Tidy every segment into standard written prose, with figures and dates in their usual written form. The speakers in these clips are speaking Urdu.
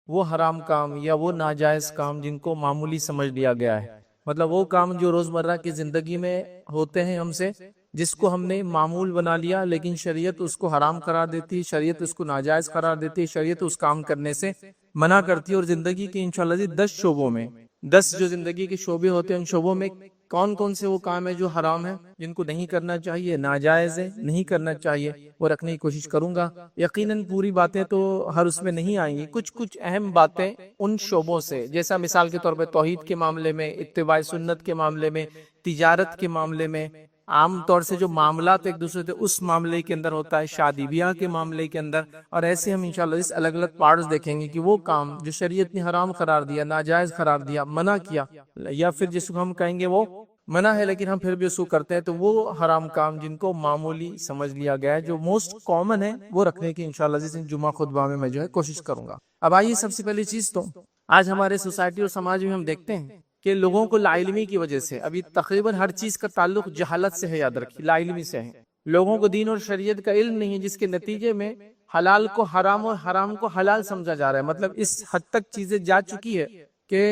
وہ حرام کام یا وہ ناجائز کام جن کو معمولی سمجھ لیا گیا ہے، مطلب وہ کام جو روزمرہ کی زندگی میں ہوتے ہیں ہم سے، جس کو ہم نے معمول بنا لیا، لیکن شریعت اس کو حرام قرار دیتی، شریعت اس کو ناجائز قرار دیتی، شریعت اس کام کرنے سے منع کرتی ہے۔ اور زندگی کے انشاءاللہ 10 شعبوں میں، 10 جو زندگی کے شعبے ہوتے ہیں، ان شعبوں میں کون کون سے وہ کام ہے جو حرام ہے، جن کو نہیں کرنا چاہیے، ناجائز ہے، نہیں کرنا چاہیے، وہ رکھنے کی کوشش کروں گا۔ یقیناً پوری باتیں تو ہر اس میں نہیں آئیں گی، کچھ اہم باتیں ان شعبوں سے، جیسا مثال کے طور پہ توحید کے معاملے میں، اتباع سنت کے معاملے میں، تجارت کے معاملے میں، عام طور سے جو معاملات ایک دوسرے سے اس معاملے کے اندر ہوتا ہے، شادی بیاہ کے معاملے کے اندر، اور ایسے ہم انشاءاللہ اس الگ الگ پارٹس دیکھیں گے کہ وہ کام جو شریعت نے حرام قرار دیا، ناجائز قرار دیا، منع کیا، یا پھر جس کو ہم کہیں گے وہ منع ہے لیکن ہم پھر بھی اس کو کرتے ہیں، تو وہ حرام کام جن کو معمولی سمجھ لیا گیا ہے، جو موسٹ کامن ہے، وہ رکھنے کی انشاءاللہ جس جمعہ خطبہ میں جو ہے کوشش کروں گا۔ اب آئیے، سب سے پہلی چیز تو آج ہمارے سوسائٹی اور سماج میں ہم دیکھتے ہیں کہ لوگوں کو لا علمی کی وجہ سے ابھی تقریباً ہر چیز کا تعلق جہالت سے ہے، یاد رکھیے، لا علمی سے ہے۔ لوگوں کو دین اور شریعت کا علم نہیں ہے، جس کے نتیجے میں حلال کو حرام اور حرام کو حلال سمجھا جا رہا ہے۔ مطلب اس حد تک چیزیں جا چکی ہے کہ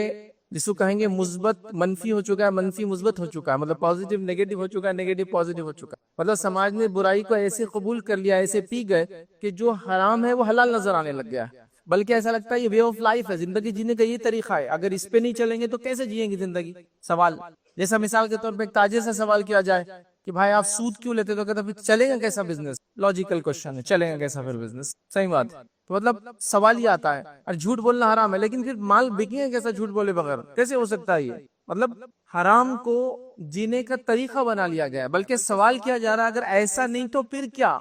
جس کو کہیں گے مثبت منفی ہو چکا ہے، منفی مثبت ہو چکا ہے، مطلب پازیٹیو نیگیٹو ہو چکا ہے، نیگیٹو پازیٹیو ہو چکا ہے۔ مطلب سماج نے برائی کو ایسے قبول کر لیا، ایسے پی گئے کہ جو حرام ہے وہ حلال نظر آنے لگ گیا ہے، بلکہ ایسا لگتا ہے یہ وے آف لائف ہے، زندگی جینے کا یہ طریقہ ہے، اگر اس پہ نہیں چلیں گے تو کیسے جیئیں گے زندگی؟ سوال جیسا مثال کے طور پہ ایک تاجر سے سوال کیا جائے کہ بھائی آپ سود کیوں لیتے، تو کہتا پھر چلے گا کیسا بزنس؟ لاجیکل کوشچن ہے، چلے گا کیسا پھر بزنس؟ صحیح بات ہے، تو مطلب سوال یہ آتا ہے، اور جھوٹ بولنا حرام ہے، لیکن پھر مال بکے گا کیسا جھوٹ بولے بغیر؟ کیسے ہو سکتا ہے یہ؟ مطلب حرام کو جینے کا طریقہ بنا لیا گیا ہے، بلکہ سوال کیا جا رہا ہے اگر ایسا نہیں تو پھر کیا؟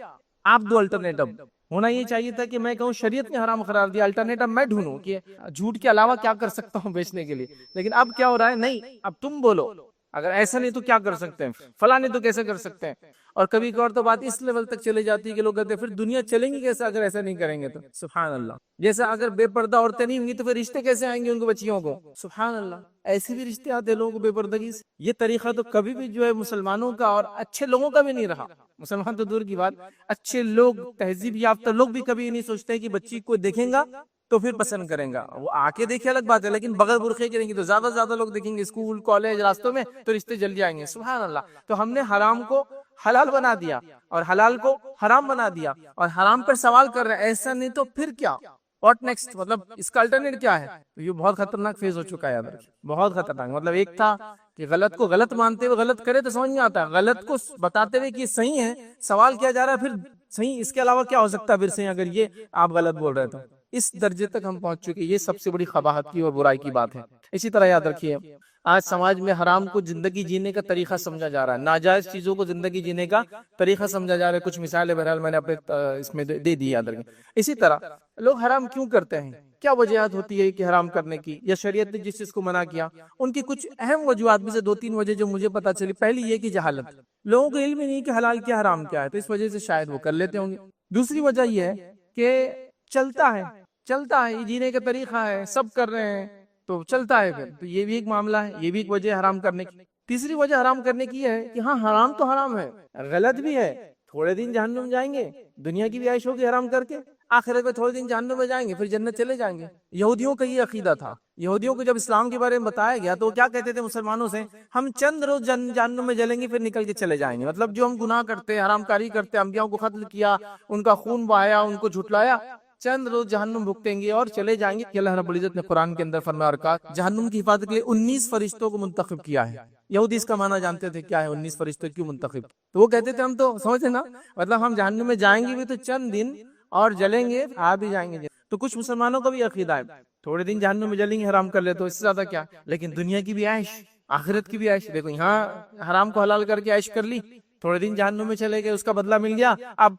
آپ دو الٹرنیٹو ہونا یہ چاہیے تھا کہ میں کہوں شریعت نے حرام قرار دیا، الٹرنیٹو میں ڈھونڈوں کہ جھوٹ کے علاوہ کیا کر سکتا ہوں بیچنے کے لیے، لیکن اب کیا ہو رہا ہے، نہیں اب تم بولو، اگر ایسا نہیں تو کیا کر سکتے ہیں، فلاں نہیں تو کیسے کر سکتے ہیں؟ اور کبھی کبھار تو بات اس لیول تک چلی جاتی ہے کہ لوگ کہتے ہیں پھر دنیا چلیں گی کیسے اگر ایسا نہیں کریں گے تو؟ سبحان اللہ۔ جیسا اگر بے پردہ عورتیں نہیں ہوں گی تو پھر رشتے کیسے آئیں گے ان کو، بچیوں کو؟ سبحان اللہ، ایسے بھی رشتے آتے ہیں لوگوں کو بے پردگی سے۔ یہ طریقہ تو کبھی بھی جو ہے مسلمانوں کا اور اچھے لوگوں کا بھی نہیں رہا، مسلمان تو دور کی بات، اچھے لوگ، تہذیب یافتہ لوگ بھی کبھی نہیں سوچتے کہ بچی کو دیکھیں گا تو پھر پسند کریں گا، وہ آ کے دیکھے الگ بات ہے، لیکن بغیر برقعے کریں گے تو زیادہ سے زیادہ لوگ دیکھیں گے، اسکول کالج راستوں میں تو رشتے جل جائیں گے۔ سبحان اللہ۔ تو ہم نے حرام کو حلال بنا دیا اور حلال کو حرام بنا دیا، اور حرام پر سوال کر رہے ہیں ایسا نہیں تو پھر کیا؟ What next? مطلب اس کا الٹرنیٹ کیا ہے؟ تو یہ بہت خطرناک فیز ہو چکا ہے، یاد رکھیے، بہت خطرناک۔ مطلب ایک تھا کہ غلط کو غلط مانتے ہوئے غلط کرے تو سمجھ نہیں آتا ہے، غلط کو بتاتے ہوئے کہ یہ صحیح ہے، سوال کیا جا رہا ہے پھر صحیح اس کے علاوہ کیا ہو سکتا ہے پھر صحیح، اگر یہ آپ غلط بول رہے تو اس درجے تک ہم پہنچ چکے۔ یہ سب سے بڑی قباحت کی اور برائی کی بات ہے۔ اسی طرح یاد رکھیے، آج سماج میں حرام کو زندگی جینے کا طریقہ سمجھا جا رہا ہے، ناجائز چیزوں کو زندگی جینے کا طریقہ سمجھا جا رہا ہے۔ کچھ مثالیں بہرحال میں نے اپنے اس میں دے دی، یاد رکھیں۔ اسی طرح لوگ حرام کیوں کرتے ہیں، کیا وجوہات ہوتی ہے کہ حرام کرنے کی، یا شریعت نے جس چیز کو منع کیا ان کی کچھ اہم وجوہات میں سے 2-3 وجہ جو مجھے پتا چلی۔ پہلی یہ کہ جہالت، لوگوں کو علم ہی نہیں کہ حلال کیا حرام کیا ہے، تو اس وجہ سے شاید وہ کر لیتے ہوں گے۔ دوسری وجہ یہ ہے کہ چلتا ہے، یہ جینے کا طریقہ ہے، سب کر رہے ہیں تو چلتا ہے، پھر تو یہ بھی ایک معاملہ ہے، یہ بھی ایک وجہ ہے حرام کرنے کی۔ تیسری وجہ حرام کرنے کی ہے کہ ہاں حرام تو حرام ہے، غلط بھی ہے، تھوڑے دن جہنم جائیں گے، دنیا کی بھی عیش ہوگی حرام کر کے، آخرت میں تھوڑے دن جہنم میں جائیں گے، پھر جنت چلے جائیں گے۔ یہودیوں کا یہ عقیدہ تھا، یہودیوں کو جب اسلام کے بارے میں بتایا گیا تو وہ کیا کہتے تھے مسلمانوں سے، ہم چند روز جہنم میں جلیں گے پھر نکل کے چلے جائیں گے۔ مطلب جو ہم گناہ کرتے، حرام کاری کرتے، انبیاء کو قتل کیا، ان کا خون بہایا، ان کو جھٹلایا، چند روز جہنم بھگتیں گے اور چلے جائیں گے۔ کہ اللہ رب العزت نے قرآن کے اندر فرمایا اور کہا جہنم کی حفاظت کے لیے 19 فرشتوں کو منتخب کیا ہے۔ یہودی اس کا معنی جانتے تھے کیا ہے، 19 فرشتوں کیوں منتخب؟ تو وہ کہتے تھے ہم تو سمجھتے نا، مطلب ہم جہنم میں جائیں گے بھی تو چند دن اور جلیں گے، آ بھی جائیں گے۔ تو کچھ مسلمانوں کا بھی عقیدہ ہے تھوڑے دن جہنم میں جلیں گے حرام کر لے تو اس سے زیادہ کیا، لیکن دنیا کی بھی عیش، آخرت کی بھی عیش، دیکھو یہاں حرام کو حلال کر کے عیش کر لی، تھوڑے دن جہنم میں چلے گئے، اس کا بدلہ مل گیا، اب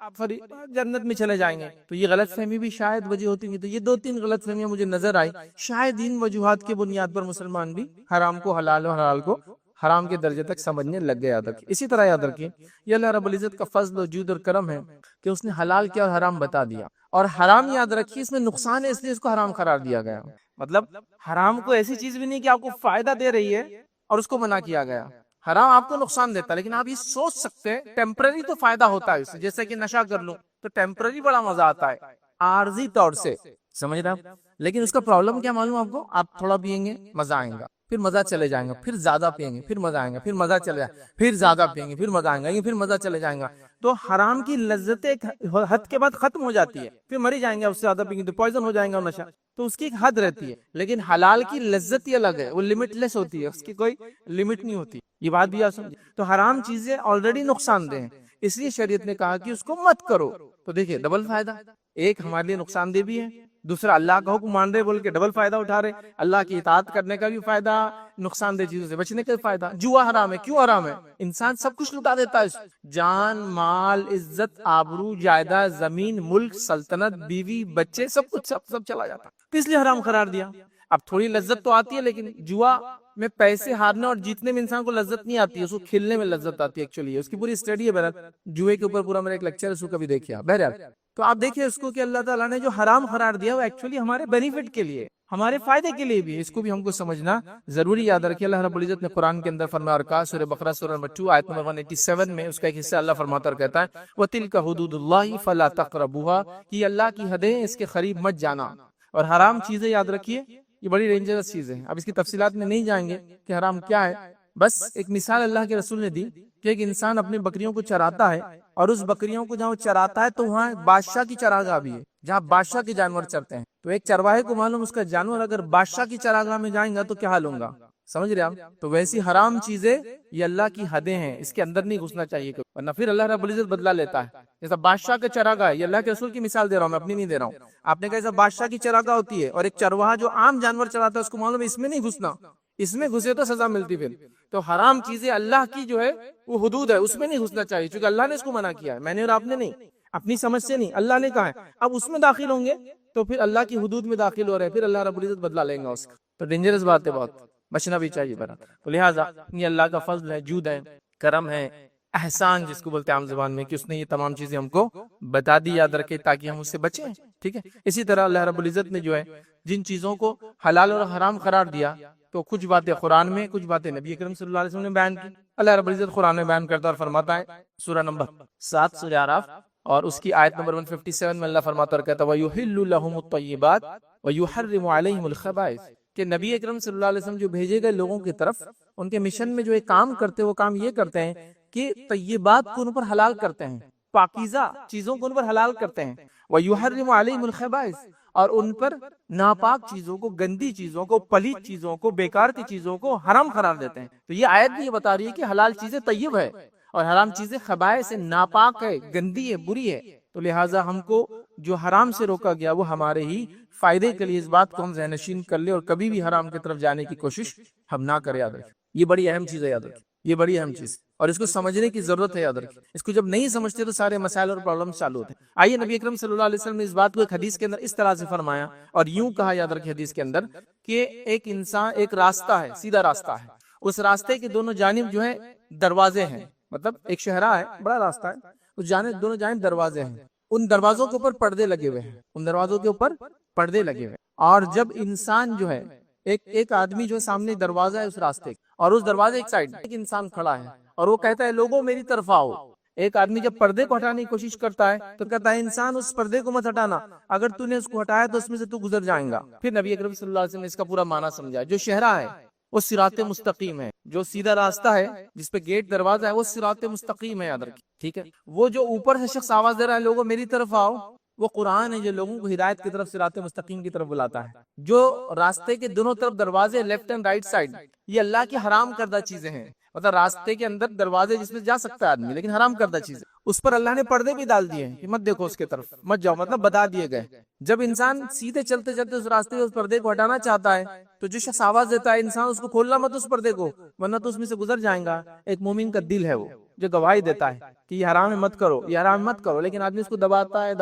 جنت میں چلے جائیں گے۔ تو یہ غلط فہمی بھی شاید وجہ ہوتی ہے۔ تو یہ 2-3 غلط فہمیاں مجھے نظر آئی، شاید ان وجوہات کی بنیاد پر مسلمان بھی حرام کو حلال اور حلال کو حرام کے درجے تک سمجھنے لگ گئے۔ یاد رکھیے، اسی طرح یاد رکھیے یہ اللہ رب العزت کا فضل و جود اور کرم ہے کہ اس نے حلال کیا اور حرام بتا دیا، اور حرام یاد رکھیے اس میں نقصان ہے، اس لیے اس کو حرام قرار دیا گیا۔ مطلب حرام کو ایسی چیز بھی نہیں کہ آپ کو فائدہ دے رہی ہے اور اس کو منع کیا گیا، حرام آپ کو نقصان دیتا ہے، لیکن آپ یہ سوچ سکتے ہیں ٹیمپرری تو فائدہ ہوتا ہے اس سے، جیسے کہ نشہ کر لوں تو ٹیمپرری بڑا مزہ آتا ہے، عارضی طور سے، سمجھ رہے آپ؟ لیکن اس کا پرابلم کیا معلوم آپ کو؟ آپ تھوڑا پیئیں گے مزہ آئے گا، پھر مزہ چلے جائیں گا، پھر زیادہ پیئیں گے پھر مزہ آئے گا، پھر مزہ چلے جائے گا، پھر زیادہ پیئیں گے پھر مزہ آئے گا، پھر مزہ چلے جائیں گا. تو حرام کی لذتیں ایک حد کے بعد ختم ہو جاتی ہے، پھر مر ہی جائیں گے، اس سے زیادہ پیئیں گے تو پوائزن ہو جائیں گا نشہ. تو اس کی ایک حد رہتی ہے. لیکن حلال کی لذت ہی الگ ہے، وہ لمٹ لیس ہوتی ہے، اس کی کوئی لمٹ نہیں ہوتی. یہ بات بھی آپ سمجھیں. تو حرام چیزیں آلریڈی نقصان دہ ہیں، اس لیے شریعت نے کہا کہ اس کو مت کرو. تو دیکھیں ڈبل فائدہ، ایک ہمارے لیے نقصان دہ بھی ہے، دوسرا اللہ کا حکم مان رہے بول کے ڈبل فائدہ اٹھا رہے. اللہ کی اطاعت کرنے کا بھی فائدہ، نقصان دہ چیزوں سے بچنے کا بھی فائدہ. جوا حرام ہے، کیوں حرام ہے؟ انسان سب کچھ لٹا دیتا ہے، جان مال عزت آبرو جائیداد زمین ملک سلطنت بیوی بچے سب کچھ سب چلا جاتا. تو اس لیے حرام قرار دیا. اب تھوڑی لذت تو آتی ہے، لیکن جوا میں پیسے ہارنے اور جیتنے میں انسان کو لذت نہیں آتی ہے، اس کو کھیلنے میں لذت آتی ہے. ایکچولی اس کی پوری اسٹڈی ہے بہرحال، جوئے کے اوپر پورا میرا ایک لیکچر ہے، اس کو کبھی دیکھیا بہرحال. تو آپ دیکھیں اس کو کہ اللہ تعالیٰ نے جو حرام قرار دیا وہ ایکچولی ہمارے بینیفٹ کے لیے، ہمارے فائدے کے لیے بھی ہے. اس کو بھی ہم کو سمجھنا ضروری یاد رکھیے. اللہ رب العزت نے قرآن کے اندر فرمایا، اور سورہ بقرہ سورہ نمبر 2 آیت نمبر 187 میں اس کا ایک حصہ اللہ فرماتا اور کہتا ہے وَتِلْكَ حُدُودُ اللَّهِ فَلَا تَقْرَبُوهَا، کہ اللہ کی حدیں اس کے قریب مت جانا. اور حرام چیزیں یاد رکھیے یہ بڑی ڈینجرس چیزیں ہیں. اب اس کی تفصیلات میں نہیں جائیں گے کہ حرام کیا ہے، بس ایک مثال اللہ کے رسول نے دی کہ ایک انسان اپنی بکریوں کو چراتا ہے، اور اس بکریوں کو جہاں وہ چراتا ہے تو وہاں بادشاہ کی چراگاہ بھی ہے جہاں بادشاہ کے جانور چرتے ہیں. تو ایک چرواہے کو معلوم اس کا جانور اگر بادشاہ کی چراگاہ میں جائیں گا تو کیا حال ہوگا، سمجھ رہے آپ؟ تو ویسی حرام چیزیں یہ اللہ کی حدیں ہیں، اس کے اندر نہیں گھسنا چاہیے، ورنہ پھر اللہ رب العزت بدلہ لیتا ہے. جیسا بادشاہ کا چراگاہ ہے، یہ اللہ کے رسول کی مثال دے رہا ہوں میں، اپنی نہیں دے رہا ہوں. آپ نے کہا ایسا بادشاہ کی چراگاہ ہوتی ہے، اور ایک چرواہا جو عام جانور چراتا ہے اس کو معلوم ہے اس میں نہیں گھسنا، اس میں گھسے تو سزا ملتی. پھر تو حرام چیزیں اللہ کی جو ہے وہ حدود ہے، اس میں نہیں گھسنا چاہیے، چونکہ اللہ نے اس کو منع کیا ہے، میں نے اور آپ نے نہیں، اپنی سمجھ سے نہیں، اللہ نے کہا ہے. اب اس میں داخل ہوں گے تو پھر اللہ کی حدود میں داخل ہو رہے ہیں، پھر اللہ رب العزت بدلا لیں گا اس کا. تو ڈینجرس بات ہے، بہت بچنا بھی چاہیے برا. تو لہٰذا یہ اللہ کا فضل ہے، جود ہے، کرم ہے، احسان جس کو بولتے ہیں عام زبان میں، کہ اس نے یہ تمام چیزیں ہم کو بتا دی، یاد رکھے تاکہ ہم اس سے بچیں. ٹھیک ہے. اسی طرح اللہ رب العزت نے جو ہے جن چیزوں کو حلال اور حرام قرار دیا، تو کچھ باتیں قرآن میں، کچھ باتیں نبی اکرم صلی اللہ علیہ وسلم نے بیان کی. اللہ رب العزت قرآن میں بیان کرتا اور فرماتا ہے سورہ نمبر 7 سورہ اعراف اور اس کی آیت نمبر 157 میں اللہ فرماتا اور کہتا ہے وَيُحِلُّ لَهُمُ الطَّيِّبَاتِ وَيُحَرِّمُ عَلَيْهِمُ الْخَبَائِثَ، کہ نبی اکرم صلی اللہ علیہ وسلم جو بھیجے گئے لوگوں کی طرف، ان کے مشن میں جو ایک کام کرتے وہ کام یہ کرتے ہیں کہ طیبات کو ان پر حلال کرتے ہیں، پاکیزہ چیزوں کو ان پر حلال کرتے ہیں. وَيُحَرِّمُ عَلَيْهِمُ الْخَبَائِثَ، اور ان پر ناپاک چیزوں کو، گندی چیزوں کو، پلیت چیزوں کو، بیکار کی چیزوں کو حرام قرار دیتے ہیں. تو یہ آیت بھی یہ بتا رہی ہے کہ حلال چیزیں طیب ہے اور حرام چیزیں خبائث سے ناپاک ہے، گندی ہے، بری ہے. تو لہٰذا ہم کو جو حرام سے روکا گیا وہ ہمارے ہی فائدے کے لیے، اس بات کو ہم ذہن نشین کر لیں اور کبھی بھی حرام کی طرف جانے کی کوشش ہم نہ کریں. یاد رکھیں یہ بڑی اہم چیز ہے، یاد رکھیں یہ بڑی اہم چیز، اور اس کو سمجھنے کی ضرورت ہے. یاد رکھیں اس کو جب نہیں سمجھتے تو سارے مسائل اور پرابلم چالو ہوتے ہیں. آئیے نبی اکرم صلی اللہ علیہ وسلم نے اس بات کو ایک حدیث کے اندر اس طرح سے فرمایا اور یوں کہا، یاد رکھیں حدیث کے اندر، کہ ایک انسان، ایک راستہ ہے، سیدھا راستہ ہے، اس راستے کے دونوں جانب جو ہے دروازے ہیں، مطلب ایک شہرا ہے، بڑا راستہ ہے، اس جانب دونوں جانب دروازے ہیں، ان دروازوں کے اوپر پردے لگے ہوئے ہیں، ان دروازوں کے اوپر پردے لگے ہوئے. اور جب انسان جو ہے ایک آدمی جو سامنے دروازہ ہے اس راستے، اور اس دروازے ایک سائڈ ایک انسان کھڑا ہے اور وہ کہتا ہے لوگوں میری طرف آؤ. ایک آدمی جب پردے کو ہٹانے کی کوشش کرتا ہے تو کہتا ہے انسان اس پردے کو مت ہٹانا، اگر تو نے اس کو ہٹایا تو اس میں سے تو گزر جائیں گا. پھر نبی اکرم صلی اللہ علیہ وسلم نے اس کا پورا معنی سمجھا. جو شہرا ہے وہ صراط مستقیم ہے، جو سیدھا راستہ ہے جس پہ گیٹ دروازہ ہے وہ صراط مستقیم ہے، یاد رکھیں. ٹھیک ہے. وہ جو اوپر سے شخص آواز دے رہا ہے لوگوں میری طرف آؤ، وہ قرآن ہے جو لوگوں کو ہدایت کی طرف صراط مستقیم کی طرف بلاتا ہے. جو راستے کے دونوں طرف دروازے لیفٹ اینڈ رائٹ سائڈ، یہ اللہ کی حرام کردہ چیزیں ہیں. مطلب راستے کے اندر دروازے جس میں جا سکتا ہے آدمی لیکن حرام کردہ چیزیں، اس پر اللہ نے پردے بھی ڈال دیے ہیں کہ مت دیکھو اس کے طرف، مت جاؤ، مطلب بتا دیے گئے. جب انسان سیدھے چلتے چلتے اس راستے اس پردے کو ہٹانا چاہتا ہے تو جو شخص آواز دیتا ہے انسان اس کو کھولنا مت اس پردے کو ورنہ تو اس میں سے گزر جائیں گا. ایک مومن کا دل ہے وہ جو گواہی دیتا ہے کہ یہ حرام ہے مت کرو، یہ حرام مت کرو، لیکن آدمی اس کو دباتا ہے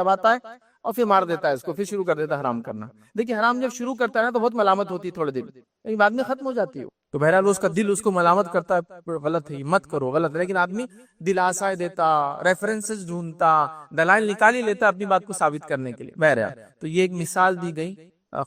اور پھر مار دیتا ہے اس کو، پھر شروع کر دیتا ہے حرام کرنا. دیکھیں حرام جب شروع کرتا ہے نا تو بہت ملامت ہوتی ہے تھوڑے دن، لیکن بعد میں ختم ہو جاتی ہے. تو بہرحال اس کا دل اس کو ملامت کرتا ہے غلط ہے مت کرو غلط ہے، لیکن آدمی دلاسائے دیتا، ریفرنسز ڈھونڈتا، دلائل نکال ہی لیتا اپنی بات کو ثابت کرنے کے لیے. بہرحال تو یہ ایک مثال دی گئی،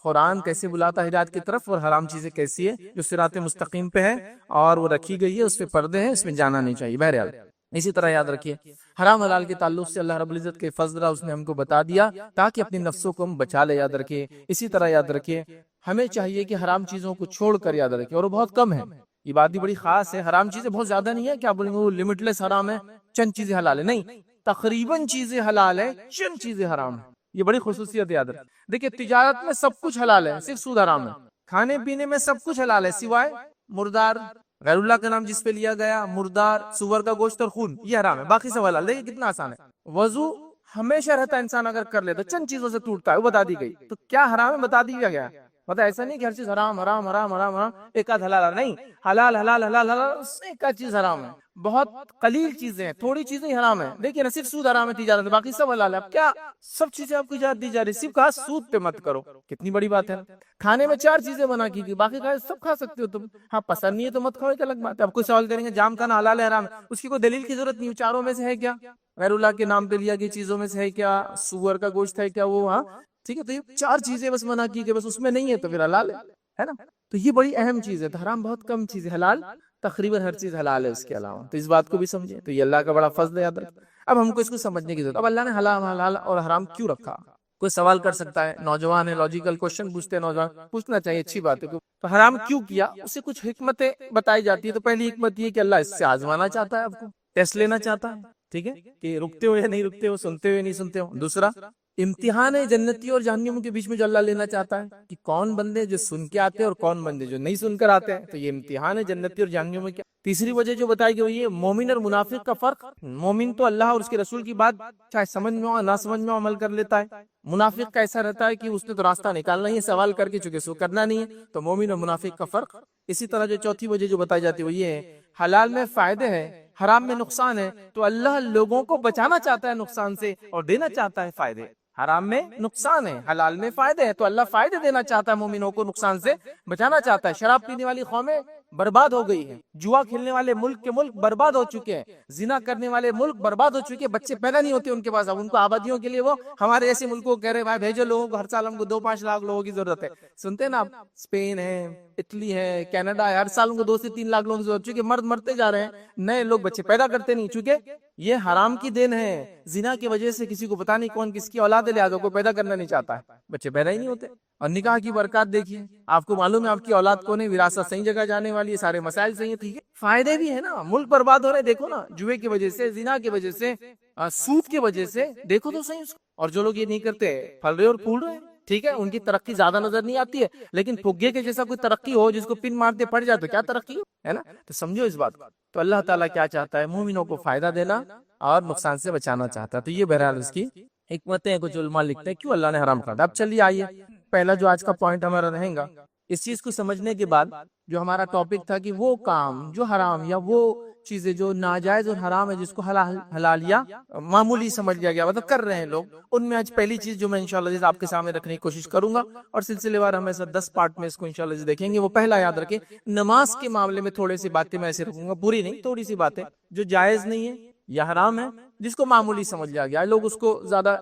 قرآن کیسے بلاتا ہے ہدایت کی طرف، اور حرام چیزیں کیسی ہے جو صراط مستقیم پہ ہے اور وہ رکھی گئی ہے، اس پہ پردے ہیں، اس میں جانا نہیں چاہیے. بہرحال اسی طرح یاد رکھیے حرام حلال کے تعلق سے اللہ رب العزت کے فضل اس نے ہم کو بتا دیا تاکہ اپنی نفسوں کو ہم بچا لے. یاد رکھیے اسی طرح یاد رکھیے ہمیں چاہیے کہ حرام چیزوں کو چھوڑ کر یاد رکھیں, اور وہ بہت کم ہے, یہ بات بھی بڑی خاص ہے. حرام چیزیں بہت زیادہ نہیں ہے کیا بولیں گے وہ لمٹ لیس حرام ہے, چند چیزیں حلال ہے, نہیں, تقریباً چیزیں حلال ہے, چند چیزیں حرام ہے. یہ بڑی خصوصیت یاد رکھیں. دیکھیے تجارت میں سب کچھ حلال ہے, صرف سود حرام ہے. کھانے پینے میں سب کچھ حلال ہے سوائے مردار, غیر اللہ کا نام جس پہ لیا گیا, مردار, سور کا گوشت اور خون, یہ حرام ہے, باقی سب حلال. دیکھیں کتنا آسان ہے. وضو ہمیشہ رہتا ہے, انسان اگر کر لے تو چند چیزوں سے ٹوٹتا ہے, وہ بتا دی گئی. تو کیا حرام ہے بتا دیا گیا. مطلب ایسا نہیں کہ ہر چیز حرام حرام حرام حرام حرام ایک آدھ حلال, نہیں, حلال حلال حلال حلال ایک آدھ چیز حرام ہے. بہت قلیل چیزیں ہیں, تھوڑی چیزیں حرام ہیں. دیکھیے نا صرف سود حرام ہے تجارت میں, باقی سب حلال ہے. اب کیا سب چیزیں آپ کو اجازت دی جا رہی, صرف کہا سود پہ مت کرو, کتنی بڑی بات ہے. کھانے میں 4 چیزیں منع کی گئی, باقی کہا سب کھا سکتے ہو تم, ہاں پسند نہیں ہے تو مت کھاؤ, ایک الگ بات ہے. اب کوئی سوال کریں گے جام کھانا حلال ہے حرام ہے, اس کی کوئی دلیل کی ضرورت نہیں. چاروں میں سے ہے کیا, غیر اللہ کے نام پہ لیا گئی چیزوں میں سے ہے کیا, سور کا گوشت ہے کیا, وہ ہاں ٹھیک ہے. تو یہ 4 چیزیں بس منع کی گئی, بس اس میں نہیں ہے تو پھر حلال ہے نا. تو یہ بڑی اہم چیز ہے. تو حرام بہت کم چیز ہے, حلال تقریباً ہر چیز حلال ہے اس کے علاوہ. تو اس بات کو بھی سمجھیں, تو یہ اللہ کا بڑا فضل ہے یاد رکھ. اب ہم کو اس کو سمجھنے کی ضرورت. اب اللہ نے حلال اور حرام کیوں رکھا. کوئی سوال کر سکتا ہے, نوجوان ہے, لاجیکل کوشچن پوچھتے ہیں نوجوان, پوچھنا چاہیے, اچھی بات ہے. تو حرام کیوں کیا, اس سے کچھ حکمتیں بتائی جاتی ہے. تو پہلی حکمت یہ کہ اللہ اس سے آزمانا چاہتا ہے, آپ کو ٹیسٹ لینا چاہتا ہے, ٹھیک ہے, کہ رکتے ہو یا نہیں رکتے ہو, سنتے ہو یا نہیں سنتے ہو. دوسرا امتحان ہے جنتی اور جہنمیوں کے بیچ میں جو اللہ لینا چاہتا ہے کہ کون بندے جو سن کے آتے ہیں اور کون بندے جو نہیں سن کر آتے ہیں. تو یہ امتحان ہے جنتی اور جہنمیوں میں. کیا تیسری وجہ جو بتائی گئی وہ یہ مومن اور منافق کا فرق. مومن تو اللہ اور اس کے رسول کی بات چاہے سمجھ میں ہو نہ سمجھ میں عمل کر لیتا ہے. منافق کا ایسا رہتا ہے کہ اس نے تو راستہ نکالنا ہی ہے سوال کر کے, چونکہ سو کرنا نہیں ہے. تو مومن اور منافق کا فرق. اسی طرح جو چوتھی وجہ جو بتائی جاتی ہے وہ یہ ہے حلال میں فائدے ہیں, حرام میں نقصان ہے. تو اللہ لوگوں کو بچانا چاہتا ہے نقصان سے اور دینا چاہتا ہے فائدے. حرام میں نقصان ہے, حلال میں فائدے ہیں. تو اللہ فائدے دینا چاہتا ہے مومنوں کو, نقصان سے بچانا چاہتا ہے. شراب پینے والی قومیں برباد ہو گئی ہیں, جوا کھیلنے والے ملک کے ملک برباد ہو چکے ہیں, زنا کرنے والے ملک برباد ہو چکے ہیں, بچے پیدا نہیں ہوتے ان کے پاس. اب ان کو آبادیوں کے لیے وہ ہمارے ایسے ملکوں کو کہہ رہے بھائی بھیجو لوگوں کو, ہر سال ہم کو 2-5 لاکھ لوگوں کی ضرورت ہے. سنتے ہیں نا آپ, اسپین ہے, اٹلی ہے, کینیڈا ہے, ہر سال ان کو 2 سے 3 لاکھ لوگوں کی ضرورت, چونکہ مرد مرتے جا رہے ہیں, نئے لوگ بچے پیدا کرتے نہیں. چونکہ یہ حرام کی دین ہے, زنا کی وجہ سے کسی کو پتا نہیں کون کس کی اولاد لے آدھو کو پیدا کرنا نہیں چاہتا ہے, بچے پیدا ہی نہیں ہوتے. اور نکاح کی برکات دیکھیے, آپ کو معلوم ہے آپ کی اولاد کو نہیں, وراثت صحیح جگہ جانے والی ہے, سارے مسائل صحیح ہیں. ٹھیک ہے, فائدے بھی ہیں نا, ملک برباد ہو رہے دیکھو نا, جوئے کی وجہ سے, زنا کی وجہ سے, سود کی وجہ سے, دیکھو تو صحیح. اور جو لوگ یہ نہیں کرتے پھل رہے اور پھول رہے, ٹھیک ہے, ان کی ترقی زیادہ نظر نہیں آتی ہے, لیکن پھگے کے جیسا کوئی ترقی ہو جس کو پن مارتے پڑ جائے تو کیا ترقی ہے نا. تو سمجھو اس بات کو. تو اللہ تعالیٰ کیا چاہتا ہے, مومنوں کو فائدہ دینا اور نقصان سے بچانا چاہتا ہے. تو یہ بہرحال اس کی حکمتیں کچھ علماء لکھتے ہیں کیوں اللہ نے حرام کر دیا. اب چلیے آئیے, پہلا جو آج کا پوائنٹ ہمارا رہے گا, اس چیز کو سمجھنے کے بعد جو ہمارا ٹاپک تھا کہ وہ کام جو حرام یا وہ چیزیں جو ناجائز اور حرام ہے جس کو حلال یا معمولی سمجھ لیا گیا, مطلب کر رہے ہیں لوگ, ان میں آج پہلی چیز جو میں انشاءاللہ آپ کے سامنے رکھنے کی کوشش کروں گا, اور سلسلے وار ہم ایسا 10 پارٹ میں اس کو انشاءاللہ دیکھیں گے. وہ پہلا یاد رکھیں, نماز کے معاملے میں تھوڑے سی باتیں میں ایسے رکھوں گا, پوری نہیں, تھوڑی سی باتیں جو جائز نہیں ہے یا حرام ہے, جس کو معمولی سمجھ لیا گیا. لوگ اس کو زیادہ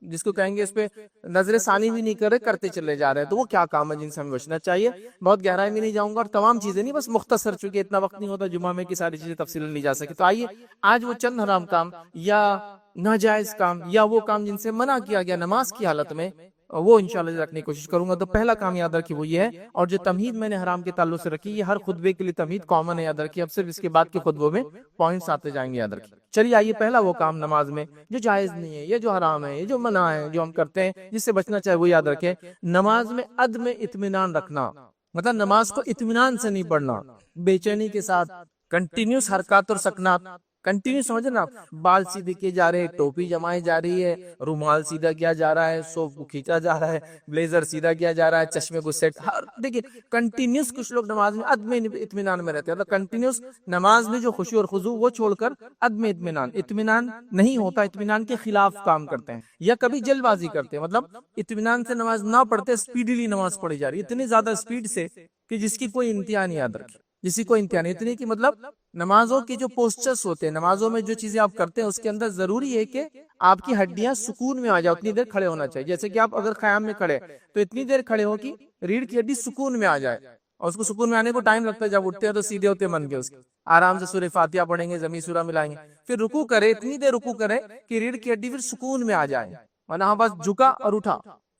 جس کو کہیں گے اس پہ نظر ثانی بھی نہیں کر رہے, کرتے چلے جا رہے ہیں. تو وہ کیا کام ہے جن سے ہمیں بچنا چاہیے. بہت گہرائی میں نہیں جاؤں گا, اور تمام چیزیں نہیں, بس مختصر, چونکہ اتنا وقت نہیں ہوتا جمعہ میں کہ ساری چیزیں تفصیل نہیں جا سکے. تو آئیے آج وہ چند حرام کام یا ناجائز کام یا وہ کام جن سے منع کیا گیا نماز کی حالت میں, وہ انشاءاللہ رکھنے کی کوشش کروں گا. تو پہلا کام یاد رکھیے وہ یہ ہے, اور جو تمہید میں نے حرام کے تعلق سے رکھی, یہ ہر خطبے کے لیے تمہید کامن ہے, یاد رکھیے. اب صرف اس کے بعد کے خطبوں میں پوائنٹس آتے جائیں گے, یاد رکھیے. چلیے آئیے, پہلا وہ کام نماز میں جو جائز نہیں ہے, یہ جو حرام ہے, یہ جو منع ہے, جو ہم کرتے ہیں جس سے بچنا چاہے, وہ یاد رکھیں. نماز میں عدم اطمینان رکھنا, مطلب نماز کو اطمینان سے نہیں پڑھنا, بے چینی کے ساتھ کنٹینیوس حرکات اور سکنات, کنٹینیو سمجھ نا, بال سیدھے کیے جا رہے ہیں, ٹوپی جمائی جا رہی ہے, رومال سیدھا کیا جا رہا ہے, سوپ کو کھینچا جا رہا ہے, بلیزر سیدھا کیا جا رہا ہے, چشمے کو سیٹ, دیکھیے کنٹینیوس کچھ لوگ نماز میں عدم اطمینان میں رہتے ہیں. مطلب کنٹینیوس نماز میں جو خشوع اور خضوع وہ چھوڑ کر عدم اطمینان نہیں ہوتا, اطمینان کے خلاف کام کرتے ہیں یا کبھی جلد بازی کرتے ہیں. مطلب اطمینان سے نماز نہ پڑھتے, اسپیڈلی نماز پڑھی جا رہی ہے, اتنی زیادہ اسپیڈ سے کہ جس کی کوئی انتہا نہیں, یاد رکھے, جس کی کوئی انتہا نہیں. اتنی کہ مطلب نمازوں کے جو پوسچرز ہوتے ہیں, نمازوں میں جو چیزیں آپ کرتے ہیں, اس کے اندر ضروری ہے کہ آپ کی ہڈیاں سکون میں آ جائے, اتنی دیر کھڑے ہونا چاہیے. جیسے کہ آپ اگر قیام میں کھڑے تو اتنی دیر کھڑے ہو کہ ریڑھ کی ہڈی سکون میں آ جائے, اور اس کو سکون میں آنے کو ٹائم لگتا ہے. جب اٹھتے ہیں تو سیدھے ہوتے من کے اس کے آرام سے سورہ فاتحہ پڑھیں گے, زمین سورہ ملائیں گے, پھر رکوع کرے, اتنی دیر رکوع کرے کہ ریڑھ کی ہڈی پھر سکون میں آ جائے, ورنہ ہاں بس جھکا اور اٹھا,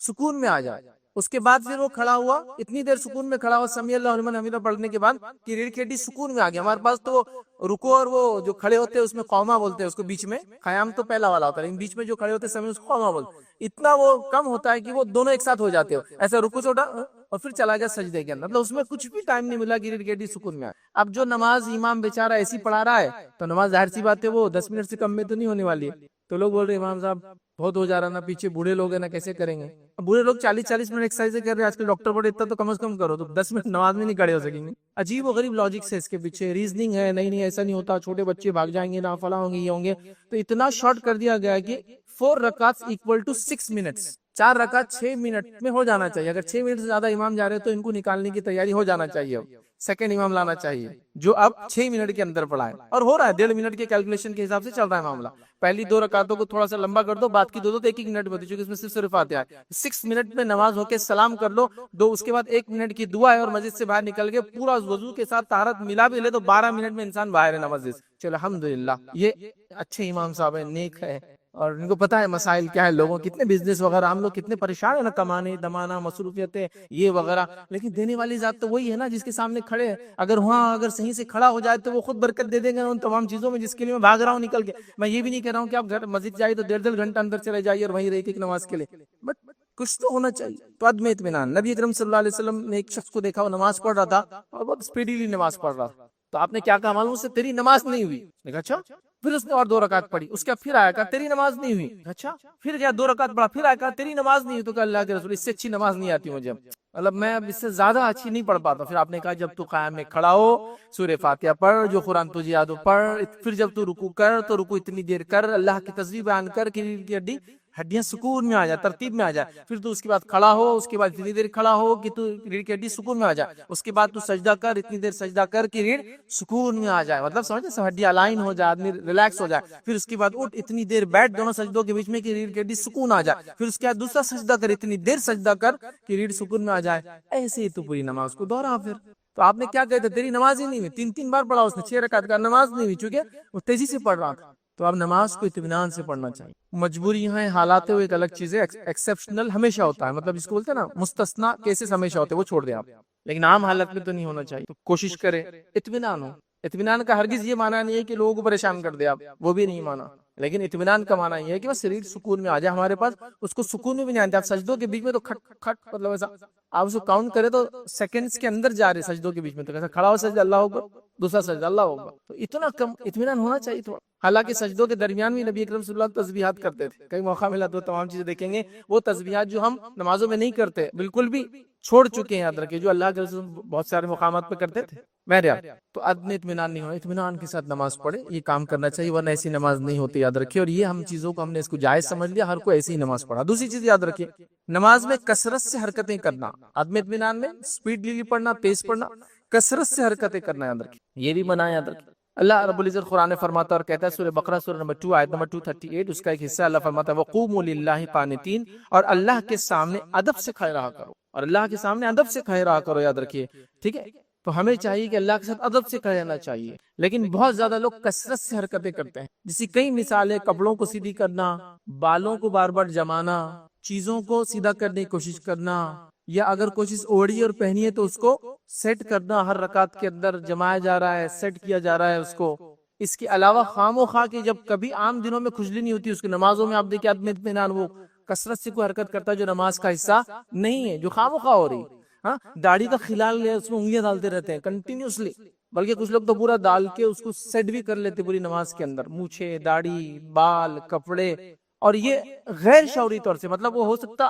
سکون میں آ جائے. اس کے بعد پھر وہ کھڑا ہوا, اتنی دیر سکون میں کھڑا ہوا سمیع اللہ لمن حمیدہ پڑھنے کے بعد کہ ریڑھ کی ہڈی سکون میں آ گیا. ہمارے پاس تو رکوع اور وہ جو کھڑے ہوتے ہیں اس میں قوما بولتے ہیں اس کو, بیچ میں قیام تو پہلا والا ہوتا ہے لیکن بیچ میں جو کھڑے ہوتے ہیں سمیع اس کو قوما بولتے ہیں. اتنا وہ کم ہوتا ہے کہ وہ دونوں ایک ساتھ ہو جاتے ہو, ایسا رکوع سے اٹھا اور پھر چلا گیا سجدے کے اندر, مطلب اس میں کچھ بھی ٹائم نہیں ملا کہ ریڑھ کی ہڈی سکون میں آئے. اب جو نماز امام بیچارہ ایسی پڑھا رہا ہے تو نماز ظاہر سی بات ہے وہ 10 منٹ سے کم میں تو نہیں ہونے والی ہے. تو لوگ بول رہے امام صاحب بہت ہو جا رہا نا, پیچھے بوڑھے لوگ ہیں نا, کیسے کریں گے. بوڑھے لوگ 40 منٹ ایکسرسائز کر رہے ہیں آج کل, ڈاکٹر بولے اتنا تو کم از کم کرو, تو 10 منٹ نماز میں نہیں کھڑے ہو سکیں گے. عجیب و غریب لاجکس ہے اس کے پیچھے, ریزننگ ہے, نہیں ایسا نہیں ہوتا, چھوٹے بچے بھاگ جائیں گے نا, فلاں ہوں گے, یہ ہوں گے. تو اتنا شارٹ کر دیا گیا کہ 4 رکعات equal to 6 minutes, 4 رکعت 6 منٹ میں ہو جانا چاہیے. اگر 6 منٹ سے زیادہ امام جا رہے تو ان کو نکالنے کی تیاری ہو جانا چاہیے, سیکنڈ امام لانا چاہیے جو اب 6 منٹ کے اندر پڑھا ہے, اور ہو رہا ہے 1.5 منٹ کے کیلکولیشن کے حساب سے چل رہا ہے معاملہ. پہلی 2 رکعتوں کو تھوڑا سا لمبا کر دو, بعد کی 2 تو 1 منٹ میں ہوتی, چونکہ اس میں صرف سورہ فاتحہ ہے. 6 منٹ میں نماز ہو کے سلام کر لو, اس کے بعد 1 منٹ کی دعا ہے, اور مسجد سے باہر نکل کے پورا وضو کے ساتھ طہارت ملا بھی لے تو 12 منٹ میں انسان باہر ہے مسجد سے. چلو الحمدللہ, یہ اچھے امام صاحب ہیں, نیک ہے, اور ان کو پتا ہے مسائل کیا ہے, لوگوں کتنے بزنس وغیرہ, ہم لوگ کتنے پریشان ہیں نا, کمانے دمانا مصروفیتیں یہ وغیرہ, لیکن دینے والی ذات تو وہی ہے نا جس کے سامنے کھڑے ہیں. اگر صحیح سے کھڑا ہو جائے تو وہ خود برکت دے دیں گے ان تمام چیزوں میں جس کے لیے میں بھاگ رہا ہوں نکل کے. میں یہ بھی نہیں کہہ رہا ہوں کہ آپ گھر مسجد جائے تو 1.5 گھنٹہ اندر چلے جائیے اور وہیں رہیے ایک نماز کے لیے, بٹ کچھ تو ہونا چاہیے. تو عدم اطمینان. نبی اکرم صلی اللہ علیہ وسلم نے ایک شخص کو دیکھا, وہ نماز پڑھ رہا تھا اور بہت اسپیڈیلی نماز پڑھ رہا تھا. تو آپ نے کیا کہا معلوم, سے تیری نماز نہیں ہوئی. دیکھا اچھا, پھر اس نے اور 2 رکعت پڑھی, اس کے بعد پھر آیا کہا تیری نماز نہیں ہوئی. اچھا, پھر کیا 2 رکعت پڑھا, پھر آیا کہا تیری نماز نہیں ہوئی. تو کہ اللہ کے رسول اس سے اچھی نماز نہیں آتی مجھے, مطلب میں اب اس سے زیادہ اچھی نہیں پڑھ پاتا. پھر آپ نے کہا جب تو قیام میں کھڑا ہو سورہ فاتحہ پڑھ, جو قرآن تجھے یاد ہو پڑھ, پھر جب تو رکوع کر تو رکوع اتنی دیر کر, اللہ کی تسبیح بیان کر کہ ریڑھ کی ہڈیاں سکون میں آ جائے, ترتیب میں آ جائے. پھر تو اس کے بعد کھڑا ہو, اس کے بعد اتنی دیر کھڑا ہو کہ تو ریڑھ کی ہڈی سکون میں آ جائے. اس کے بعد تو سجدہ کر, اتنی دیر سجدہ کر کہ ریڑھ سکون میں آ جائے, مطلب سمجھے سب ہڈی الائن ہو جائے, آدمی ریلیکس ہو جائے. پھر اس کے بعد اٹھ, اتنی دیر بیٹھ دونوں سجدوں کے بیچ میں کہ ریڑھ کی ہڈی سکون آ جائے. پھر اس کے بعد دوسرا سجدہ کر, اتنی دیر سجدہ کر کہ ریڑھ سکون میں آ جائے. ایسے ہی تو پوری نماز کو دوہرا. پھر تو آپ نے کیا کہتے, تیری نماز ہی نہیں ہوئی. 3 بار پڑھا اس نے, 6 رکعت کا, نماز نہیں ہوئی چونکہ وہ تیزی سے پڑھ رہا تھا. تو اب نماز کو اطمینان سے پڑھنا چاہیے. مجبوری ہیں, حالات وہ ایک الگ چیز ہے, ایکسیپشنل ہمیشہ ہوتا ہے, مطلب اس کو بولتے ہیں نا مستثنا کیسز ہمیشہ ہوتے ہیں, وہ چھوڑ دیں آپ, لیکن عام حالت میں تو نہیں ہونا چاہیے. تو کوشش کرے اطمینان ہو. اطمینان کا ہرگز یہ معنی نہیں ہے کہ لوگوں کو پریشان کر دے آپ, وہ بھی نہیں مانا, لیکن اطمینان کا معنی یہ ہے کہ بس شریر سکون میں آ جائے. ہمارے پاس اس کو سکون میں بھی نہیں آتا. آپ سجدوں کے بیچ میں تو کھٹ کھٹ, مطلب ایسا آپ اس کو کاؤنٹ کرے تو سیکنڈز کے اندر جا رہے سجدوں کے بیچ میں, تو کیسا کھڑا ہو سجدہ اللہ اکبر, دوسرا سجدہ اللہ اکبر, تو اتنا کم اطمینان ہونا چاہیے تھوڑا. حالانکہ سجدوں کے درمیان بھی نبی اکرم صلی اللہ علیہ وسلم تسبیحات کرتے تھے, کئی موقع ملا تو تمام چیزیں دیکھیں گے. وہ تسبیحات جو ہم نمازوں میں نہیں کرتے, بالکل بھی چھوڑ چکے ہیں, یاد رکھیں, جو اللہ کے رسول بہت سارے مقامات پہ کرتے تھے. تو عدم اطمینان نہیں ہونا, اطمینان کے ساتھ نماز پڑھے, یہ کام کرنا چاہیے, ورنہ ایسی نماز نہیں ہوتی, یاد رکھیے. اور یہ ہم چیزوں کو ہم نے اس کو جائز سمجھ لیا, ہر کوئی ایسی ہی نماز پڑھا. دوسری چیز یاد رکھیے, نماز میں کثرت سے حرکتیں کرنا. عدم اطمینان میں اسپیڈلی پڑھنا, تیز پڑھنا, کثرت سے حرکتیں کرنا, یاد رکھیے, یہ بھی منع ہے, یاد رکھیے. اللہ رب العزت قرآن فرماتا اور کہتا ہے, سورہ بقرہ سورہ نمبر 2 آیت نمبر 238, اس کا ایک حصہ اللہ فرماتا ہے وَقُومُوا لِلَّهِ قَانِتِينَ, اور اللہ کے سامنے ادب سے کھڑے رہا کرو, اور اللہ کے سامنے ادب سے کھڑے رہا کرو, یاد رکھیے, ٹھیک ہے. تو ہمیں چاہیے کہ اللہ کے ساتھ ادب سے کھڑے رہنا چاہیے, لیکن بہت زیادہ لوگ کثرت سے حرکتیں کرتے ہیں. جیسے کئی مثالیں, کپڑوں کو سیدھی کرنا, بالوں کو بار بار جمانا, چیزوں کو سیدھا کرنے کی کوشش کرنا, یا اگر کوئی چیز اوڑھی اور پہنی ہے تو اس کو سیٹ کرنا, ہر رکعت کے اندر جمایا جا رہا ہے, سیٹ کیا جا رہا ہے اس کو. اس کے علاوہ خام و خواہ کے جب کبھی عام دنوں میں کھجلی نہیں ہوتی, اس کی نمازوں میں آپ دیکھیں عدم اطمینان, وہ کثرت سے کوئی حرکت کرتا ہے جو نماز کا حصہ نہیں ہے, جو خام و خواہ ہو رہی. ہاں, داڑھی کا خلال لے, اس میں انگلیاں ڈالتے رہتے ہیں کنٹینیوسلی, بلکہ کچھ لوگ تو پورا ڈال کے اس کو سیٹ بھی کر لیتے پوری نماز کے اندر, مونچھے, داڑھی, بال, کپڑے. اور یہ غیر شعوری طور سے, مطلب وہ ہو سکتا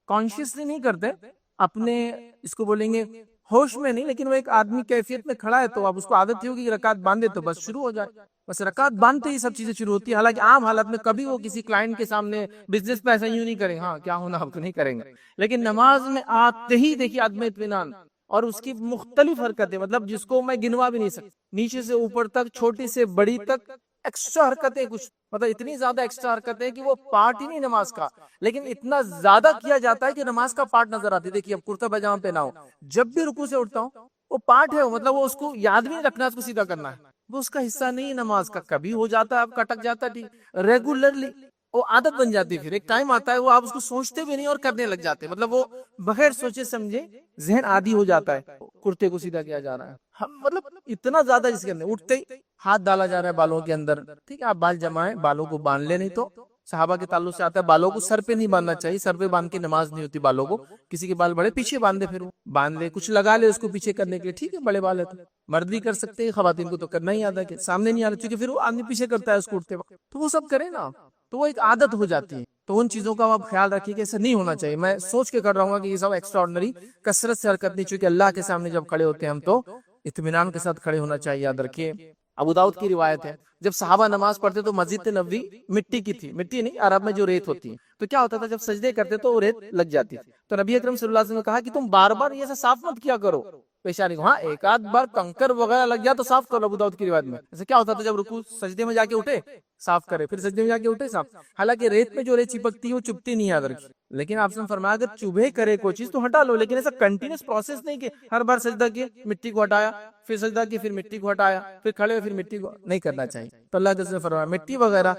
کانشیسلی نہیں کرتے, اپنے اس کو بولیں گے ہوش میں نہیں, لیکن وہ ایک آدمی کیفیت میں کھڑا ہے تو اب اس کو عادت ہی ہوگی کہ رکعت باندھے تو بس شروع ہو جائے, بس رکعت باندھتے ہی سب چیزیں شروع ہوتی ہیں. حالانکہ عام حالت میں کبھی وہ کسی کلائنٹ کے سامنے بزنس پہ ایسا یوں نہیں کریں, ہاں کیا ہونا آپ کو نہیں کریں گے, لیکن نماز میں آتے ہی دیکھیے عدم اطمینان, اور اس کی مختلف حرکتیں, مطلب جس کو میں گنوا بھی نہیں سکتا, نیچے سے اوپر تک, چھوٹی سے بڑی تک, ایکسٹرا حرکتیں, کچھ مطلب اتنی زیادہ ایکسٹرا حرکتیں کہ وہ پارٹ ہی نہیں نماز کا, لیکن اتنا زیادہ کیا جاتا ہے کہ نماز کا پارٹ نظر آتی ہے. دیکھیے اب کرتا پاجامہ پہنا ہوں, جب بھی رکوع سے اٹھتا ہوں وہ پارٹ ہے، مطلب وہ اس کو یاد بھی نہیں رکھنا، اس کو سیدھا کرنا ہے، وہ اس کا حصہ نہیں ہے نماز کا. کبھی ہو جاتا ہے، آپ کا اٹک جاتا ہے، ٹھیک، ریگولرلی وہ عادت بن جاتی ہے. پھر ایک ٹائم آتا ہے وہ آپ اس کو سوچتے بھی نہیں اور کرنے لگ جاتے ہیں، مطلب وہ بغیر سوچے سمجھے ذہن عادی ہو جاتا ہے. کرتے کو سیدھا کیا جا رہا ہے، ہم مطلب اتنا زیادہ اس کے اندر اٹھتے ہی ہاتھ ڈالا جا رہا ہے بالوں کے اندر. ٹھیک ہے، آپ بال جمائیں، بالوں کو باندھ لے. نہیں تو صحابہ کے تعلق سے آتا ہے بالوں کو سر پہ نہیں باندھنا چاہیے، سر پہ باندھ کے نماز نہیں ہوتی. بالوں کو کسی کے بال بڑے پیچھے باندھ دے، پھر وہ باندھ لے، کچھ لگا لے اس کو پیچھے کرنے کے لیے. ٹھیک ہے، بڑے بال ہے تو مرد بھی کر سکتے ہیں، خواتین کو تو کرنا ہی آتا ہے کہ سامنے نہیں آ رہا، کیونکہ پھر وہ آدمی پیچھے کرتا ہے اس کو اٹھتے وقت، تو وہ سب کرے نا، تو وہ ایک عادت ہو جاتی ہے. تو ان چیزوں کا آپ خیال رکھیے کہ ایسا نہیں ہونا چاہیے. میں سوچ کے کر رہا ہوں کہ یہ سب ایکسٹرا آرڈنری کثرت سے حرکت نہیں، چونکہ اللہ کے سامنے جب کھڑے ہوتے ہیں ہم تو اطمینان کے ساتھ کھڑے ہونا چاہیے. یاد رکھیے، ابو داؤد کی روایت ہے، جب صحابہ نماز پڑھتے تو مسجد نبوی مٹی کی تھی، مٹی نہیں، عرب میں جو ریت ہوتی ہے، تو کیا ہوتا تھا جب سجدے کرتے تو وہ ریت لگ جاتی تھی. تو نبی اکرم صلی اللہ علیہ وسلم نے کہا کہ تم بار بار یہ ایسا صاف مت کیا کرو. پیشانی کو، ہاں ایک آدھ بار کنکر وغیرہ لگ جائے تو صاف کرو. ابو داؤد کی روایت میں ایسا کیا ہوتا تھا، جب رکوع سجدے میں جا کے اٹھے صاف کرے، پھر سجدے میں جا کے اٹھے صاف. حالانکہ ریت میں جو ریت چپکتی ہے وہ چپتی نہیں، یاد رکھی. لیکن آپ نے فرمایا اگر چبھے کرے کوئی چیز تو ہٹا لو، لیکن ایسا کنٹینیوس پروسیس نہیں کہ ہر بار سجدہ کیے مٹی کو ہٹایا، پھر سجدہ کیے پھر مٹی کو ہٹایا، پھر کھڑے ہوئے پھر مٹی کو نہیں کرنا چاہیے. تو اللہ تعالیٰ نے فرمایا مٹی وغیرہ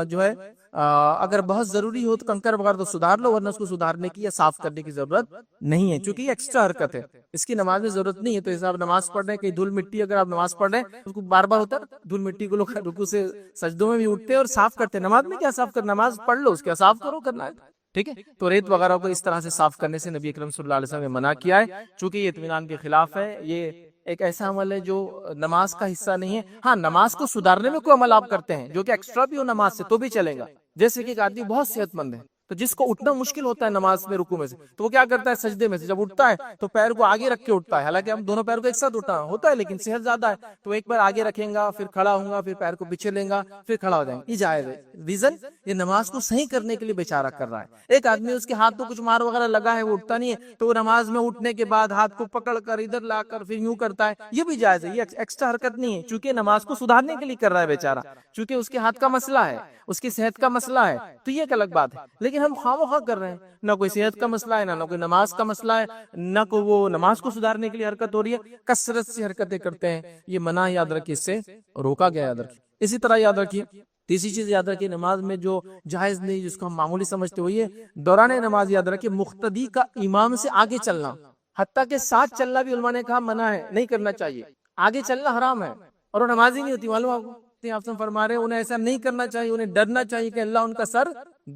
جو ہے اگر بہت ضروری ہو تو کنکر وغیرہ تو سدھار لو، ورنہ اس کو سدھارنے کی یا صاف کرنے کی ضرورت نہیں ہے، چونکہ یہ ایکسٹرا حرکت ہے، اس کی نماز میں ضرورت نہیں ہے. تو آپ نماز پڑھ رہے ہیں کہ دھول مٹی، اگر آپ نماز پڑھ رہے ہیں اس کو بار بار ہوتا ہے دھول مٹی کو، لوگ رکوع سے سجدوں میں بھی اٹھتے ہیں اور صاف کرتے ہیں. نماز میں کیا صاف کرنا، نماز پڑھ لو اس کا صاف کرو کرنا ہے. ٹھیک ہے، تو ریت وغیرہ کو اس طرح سے صاف کرنے سے نبی اکرم صلی اللہ علیہ وسلم نے منع کیا ہے، چونکہ یہ اطمینان کے خلاف ہے. یہ ایک ایسا عمل ہے جو نماز کا حصہ نہیں ہے. ہاں، نماز کو سدھارنے میں کوئی عمل آپ کرتے ہیں جو کہ ایکسٹرا بھی ہو نماز سے تو بھی چلے گا. جیسے کہ ایک آدمی بہت صحت مند ہے تو جس کو اٹھنا مشکل ہوتا ہے نماز میں رکوع میں سے، تو وہ کیا کرتا ہے سجدے میں سے جب اٹھتا ہے تو پیر کو آگے رکھ کے اٹھتا ہے. حالانکہ ہم دونوں پیر کو ایک ساتھ اٹھا ہوتا ہے لیکن صحت زیادہ ہے تو ایک بار آگے رکھیں گا، پھر کھڑا ہوں گا، پھر پیر کو پیچھے لیں گا، پھر کھڑا ہو جائیں گے. یہ جائز ہے. ریزن یہ نماز کو صحیح کرنے کے لیے بیچارہ کر رہا ہے. ایک آدمی اس کے ہاتھ کو کچھ مار وغیرہ لگا ہے، وہ اٹھتا نہیں ہے، تو وہ نماز میں اٹھنے کے بعد ہاتھ کو پکڑ کر ادھر لا کر پھر یوں کرتا ہے، یہ بھی جائز ہے. یہ ایکسٹرا حرکت نہیں ہے، چونکہ نماز کو سدھارنے کے لیے کر رہا ہے بیچارہ، چونکہ اس کے ہاتھ کا مسئلہ ہے، اس کی صحت کا مسئلہ ہے، تو یہ ایک الگ بات ہے. لیکن ہم خواہ مخواہ کر رہے ہیں، نہ کوئی صحت کا مسئلہ ہے، نہ کوئی نماز کا مسئلہ ہے، نہ کوئی وہ نماز کو سدھارنے کے لیے حرکت ہو رہی ہے، کثرت سے حرکتیں کرتے ہیں. یہ منع یاد رکھیے، اس سے روکا گیا یاد رکھیے. اسی طرح یاد رکھیے، تیسری چیز یاد رکھیے نماز میں جو جائز نہیں، جس کو ہم معمولی سمجھتے ہوئے دوران نماز یاد رکھیے مقتدی کا امام سے آگے چلنا، حتیٰ کہ ساتھ چلنا بھی علماء نے کہا منع ہے، نہیں کرنا چاہیے. آگے چلنا حرام ہے اور وہ نماز ہی نہیں ہوتی، معلوم آپ کو. آپ سے فرما رہے ہیں انہیں ایسا نہیں کرنا چاہیے، انہیں ڈرنا چاہیے کہ اللہ ان کا سر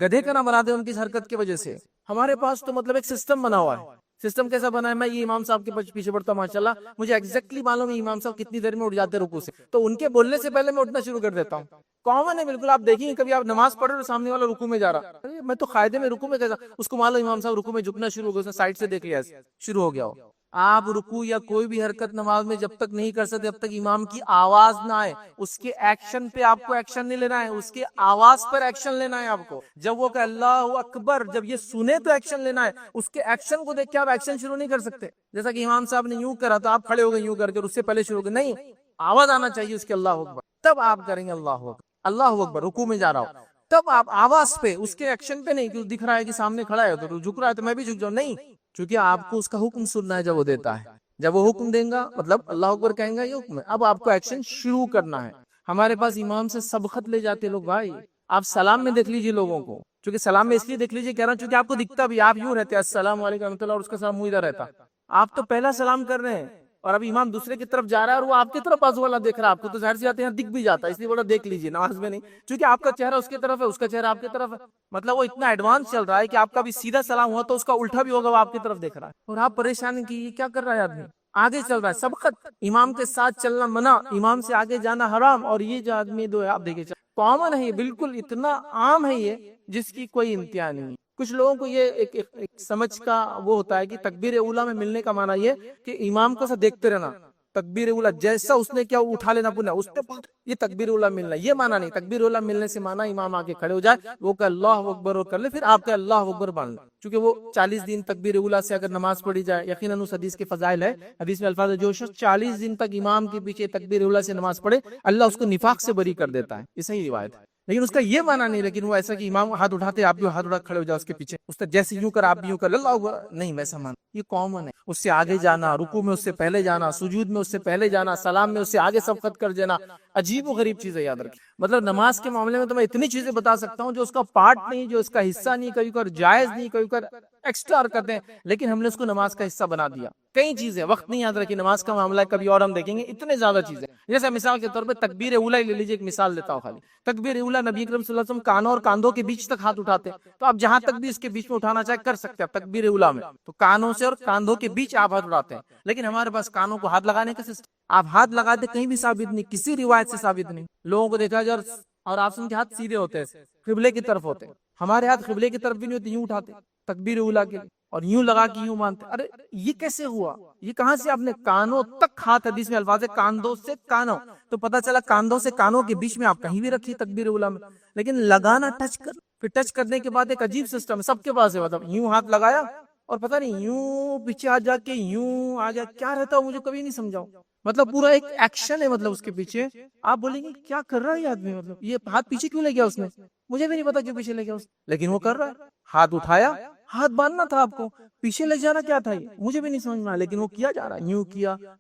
گدھے کا نہ بنا دے ان کی حرکت کی وجہ سے. ہمارے پاس تو مطلب ایک سسٹم بنا ہوا ہے. سسٹم کیسا بنا ہے، میں یہ امام صاحب کے پیچھے پڑتا ہوں ماشاءاللہ، مجھے ایگزیکٹلی معلوم ہے امام صاحب کتنی دیر میں اٹھ جاتے رکوع سے، تو ان کے بولنے سے پہلے میں اٹھنا شروع کر دیتا ہوں. کامن ہے بالکل. آپ دیکھیں کبھی آپ نماز پڑھ رہے ہو سامنے والا رکوع میں جا رہا، میں تو قاعدے میں رکوع میں کیسا، اس کو معلوم امام صاحب رکوع میں جھکنا شروع ہو گیا، اس نے سائڈ سے دیکھ لیا شروع ہو گیا ہو. آپ رکوع یا کوئی بھی حرکت نماز میں جب تک نہیں کر سکتے جب تک امام کی آواز نہ آئے، اس کے ایکشن پہ آپ کو ایکشن نہیں لینا ہے، اس کے آواز پر ایکشن لینا ہے آپ کو. جب وہ کہ اللہ اکبر جب یہ سنے تو ایکشن لینا ہے، اس کے ایکشن کو دیکھ کے آپ ایکشن شروع نہیں کر سکتے. جیسا کہ امام صاحب نے یوں کرا تو آپ کھڑے ہو گئے یوں کر کے، اس سے پہلے شروع ہو گئے، نہیں، آواز آنا چاہیے اس کے اللہ اکبر، تب آپ کریں گے اللہ اکبر. اللہ اکبر رکوع میں جا رہا ہوں تب آپ آواز پہ، اس کے ایکشن پہ نہیں کہ دکھ رہا ہے کہ سامنے کھڑا ہے تو جھک رہا ہے تو میں بھی جھک جاؤں، نہیں، چونکہ آپ کو اس کا حکم سننا ہے. جب وہ دیتا ہے، جب وہ حکم دیں گا مطلب اللہ اکبر کہیں گا، یہ حکم ہے، اب آپ کو ایکشن شروع کرنا ہے. ہمارے پاس امام سے سبقت لے جاتے لوگ بھائی. آپ سلام میں دیکھ لیجئے لوگوں کو، چونکہ سلام میں اس لیے دیکھ لیجئے کہہ رہا ہوں چونکہ آپ کو دکھتا بھی، آپ یوں رہتے السلام علیکم ورحمۃ اللہ اور اس کا سلام ادھر رہتا. آپ تو پہلا سلام کر رہے ہیں اور ابھی امام دوسرے کی طرف جا رہا ہے اور وہ آپ کی طرف بازو والا دیکھ رہا ہے، آپ کو تو ظاہر سی بات ہے دکھ بھی جاتا ہے، اس لیے بولا دیکھ لیجئے نماز میں نہیں، چونکہ آپ کا چہرہ اس کی طرف ہے، اس کا چہرہ آپ کی طرف ہے. مطلب وہ اتنا ایڈوانس چل رہا ہے کہ آپ کا بھی سیدھا سلام ہوا تو اس کا الٹا بھی ہوگا، وہ آپ کی طرف دیکھ رہا ہے اور آپ پریشان کی یہ کیا کر رہا ہے آدمی. آگے چل رہا ہے. سبقت، امام کے ساتھ چلنا منع، امام سے آگے جانا حرام. اور یہ جو آدمی دو ہے آپ دیکھیں کامن ہے، یہ بالکل اتنا عام ہے یہ جس کی کوئی انتہا نہیں. کچھ لوگوں کو یہ ایک سمجھ کا وہ ہوتا ہے کہ تکبیر اولیٰ میں ملنے کا معنی یہ کہ امام کو دیکھتے رہنا، تکبیر اولیٰ جیسا اس نے کیا اٹھا لینا پونا اس پہ یہ تکبیر اولیٰ ملنا، یہ معنی نہیں. تکبیر اولیٰ ملنے سے معنی امام آگے کھڑے ہو جائے، وہ کہ اللہ اکبر اور کر لے، پھر آپ کا اللہ اکبر باندھ لیں. چونکہ وہ 40 دن تکبیر اولیٰ سے اگر نماز پڑھی جائے، یقیناً اس حدیث کے فضائل ہے، حدیث میں الفاظ ہے جو شخص 40 دن تک امام کے پیچھے تکبیر اولیٰ سے نماز پڑھے اللہ اس کو نفاق سے بری کر دیتا ہے. یہ صحیح روایت ہے. لیکن اس کا یہ مانا نہیں، لیکن وہ ایسا کہ امام ہاتھ اٹھاتے آپ بھی ہاتھ اٹھا کھڑے ہو جاؤ اس کے پیچھے، اس طرح جیسے یوں کر آپ بھی یوں کر، اللہ اکبر، نہیں ویسا مانا، یہ کامن ہے۔ اس سے آگے جانا، رکوع میں اس سے پہلے جانا، سجود میں اس سے پہلے جانا، سلام میں اس سے آگے سبقت کر دینا، عجیب و غریب چیز ہے، یاد رکھیں۔ مطلب نماز کے معاملے میں تو میں اتنی چیزیں بتا سکتا ہوں جو اس کا پارٹ نہیں، جو اس کا حصہ نہیں، کبھی کبھی جائز نہیں، کبھی کبھی ایکسٹرا کرتے ہیں، لیکن ہم نے اس کو نماز کا حصہ بنا دیا۔ کئی چیزیں وقت نہیں یاد رکھی، نماز کا معاملہ کبھی اور ہم دیکھیں گے، اتنے زیادہ چیزیں، جیسے مثال کے طور پہ تکبیر اولیٰ لے لیجیے، ایک مثال دیتا ہوں خالی۔ تکبیر اولیٰ نبی اکرم صلی اللہ علیہ وسلم کانوں اور کاندھوں کے بیچ تک ہاتھ اٹھاتے، تو آپ جہاں تک بھی اس کے بیچ میں اٹھانا چاہے کر سکتے ہیں تکبیر اولیٰ میں، تو کانوں سے اور کاندھوں کے بیچ آپ ہاتھ اٹھاتے ہیں، لیکن ہمارے پاس کانوں کو ہاتھ لگانے کا سسٹم، آپ ہاتھ لگاتے کہیں بھی ثابت نہیں، کسی روایت سے ثابت نہیں۔ لوگوں کو دیکھا جائے اور آپ کے ہاتھ سیدھے ہوتے ہیں، قبلے کی طرف ہوتے ہیں، ہمارے ہاتھ قبلے کی طرف بھی نہیں ہوتے، یوں اٹھاتے تکبیر اولیٰ کے لیے، اور یوں لگا کے یوں مانتے۔ ارے یہ کیسے ہوا؟ یہ کہاں سے آپ نے کانوں تک ہاتھ، حدیث میں الفاظ ہے کاندھوں سے کانوں، تو پتہ چلا کاندھوں سے کانوں کے بیچ میں آپ کہیں بھی رکھیے تکبیر اولیٰ میں، لیکن لگانا ٹچ کر، پھر ٹچ کرنے کے بعد ایک عجیب سسٹم ہے سب کے پاس ہے، مطلب یوں ہاتھ لگایا اور پتہ نہیں یوں پیچھے آ جا کے یوں آ جا، کیا رہتا ہو مجھے کبھی نہیں سمجھاؤ، مطلب پورا ایک ایکشن ہے، مطلب اس کے پیچھے آپ بولیں گے کیا کر رہا ہے یہ آدمی، مطلب یہ ہاتھ پیچھے کیوں لے گیا اس نے، مجھے بھی نہیں پتا کیوں پیچھے لے گیا اس، لیکن وہ کر رہا ہے، ہاتھ اٹھایا، ہاتھ باندھنا تھا آپ کو، پیچھے لے جانا کیا تھا، یہ مجھے بھی نہیں سمجھ میں آیا، لیکن وہ کیا جا رہا ہے،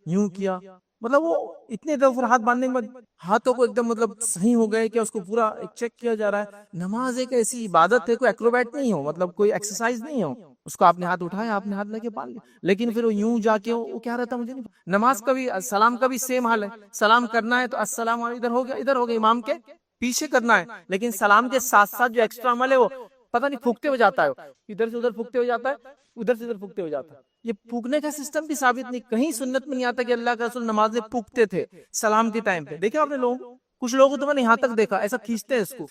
یوں کیا، مطلب وہ اتنے دفعہ ہاتھ باندھنے کے بعد ہاتھوں کو ایک دم مطلب صحیح ہو گئے کہ اس کو پورا چیک کیا جا رہا ہے۔ نماز ایک ایسی عبادت ہے، کوئی ایکروبیٹ نہیں ہو، مطلب کوئی ایکسرسائز نہیں ہو، اس کو آپ نے ہاتھ اٹھایا، آپ نے ہاتھ لے کے باندھ لیا، لیکن پھر وہ یوں جا کے وہ کیا رہتا مجھے نہیں پتا۔ نماز کا بھی، سلام کا بھی سیم حال ہے، سلام کرنا ہے تو السلام علیکم ادھر ہو گیا امام کے پیچھے کرنا ہے، لیکن سلام کے ساتھ ساتھ جو ایکسٹرا عمل ہے وہ پتہ نہیں پھونکتے ہو جاتا ہے، ادھر سے ادھر پھونکتے ہو جاتا ہے، ادھر سے ادھر پھونکتے ہو جاتا ہے، یہ پھونکنے کا سسٹم بھی ثابت نہیں، کہیں سنت میں نہیں آتا کہ اللہ کا رسول نماز میں پھونکتے تھے سلام کے ٹائم پہ۔ دیکھا آپ نے لوگ، کچھ لوگوں تو میں نے یہاں تک دیکھا ایسا کھینچتے ہیں اس کو،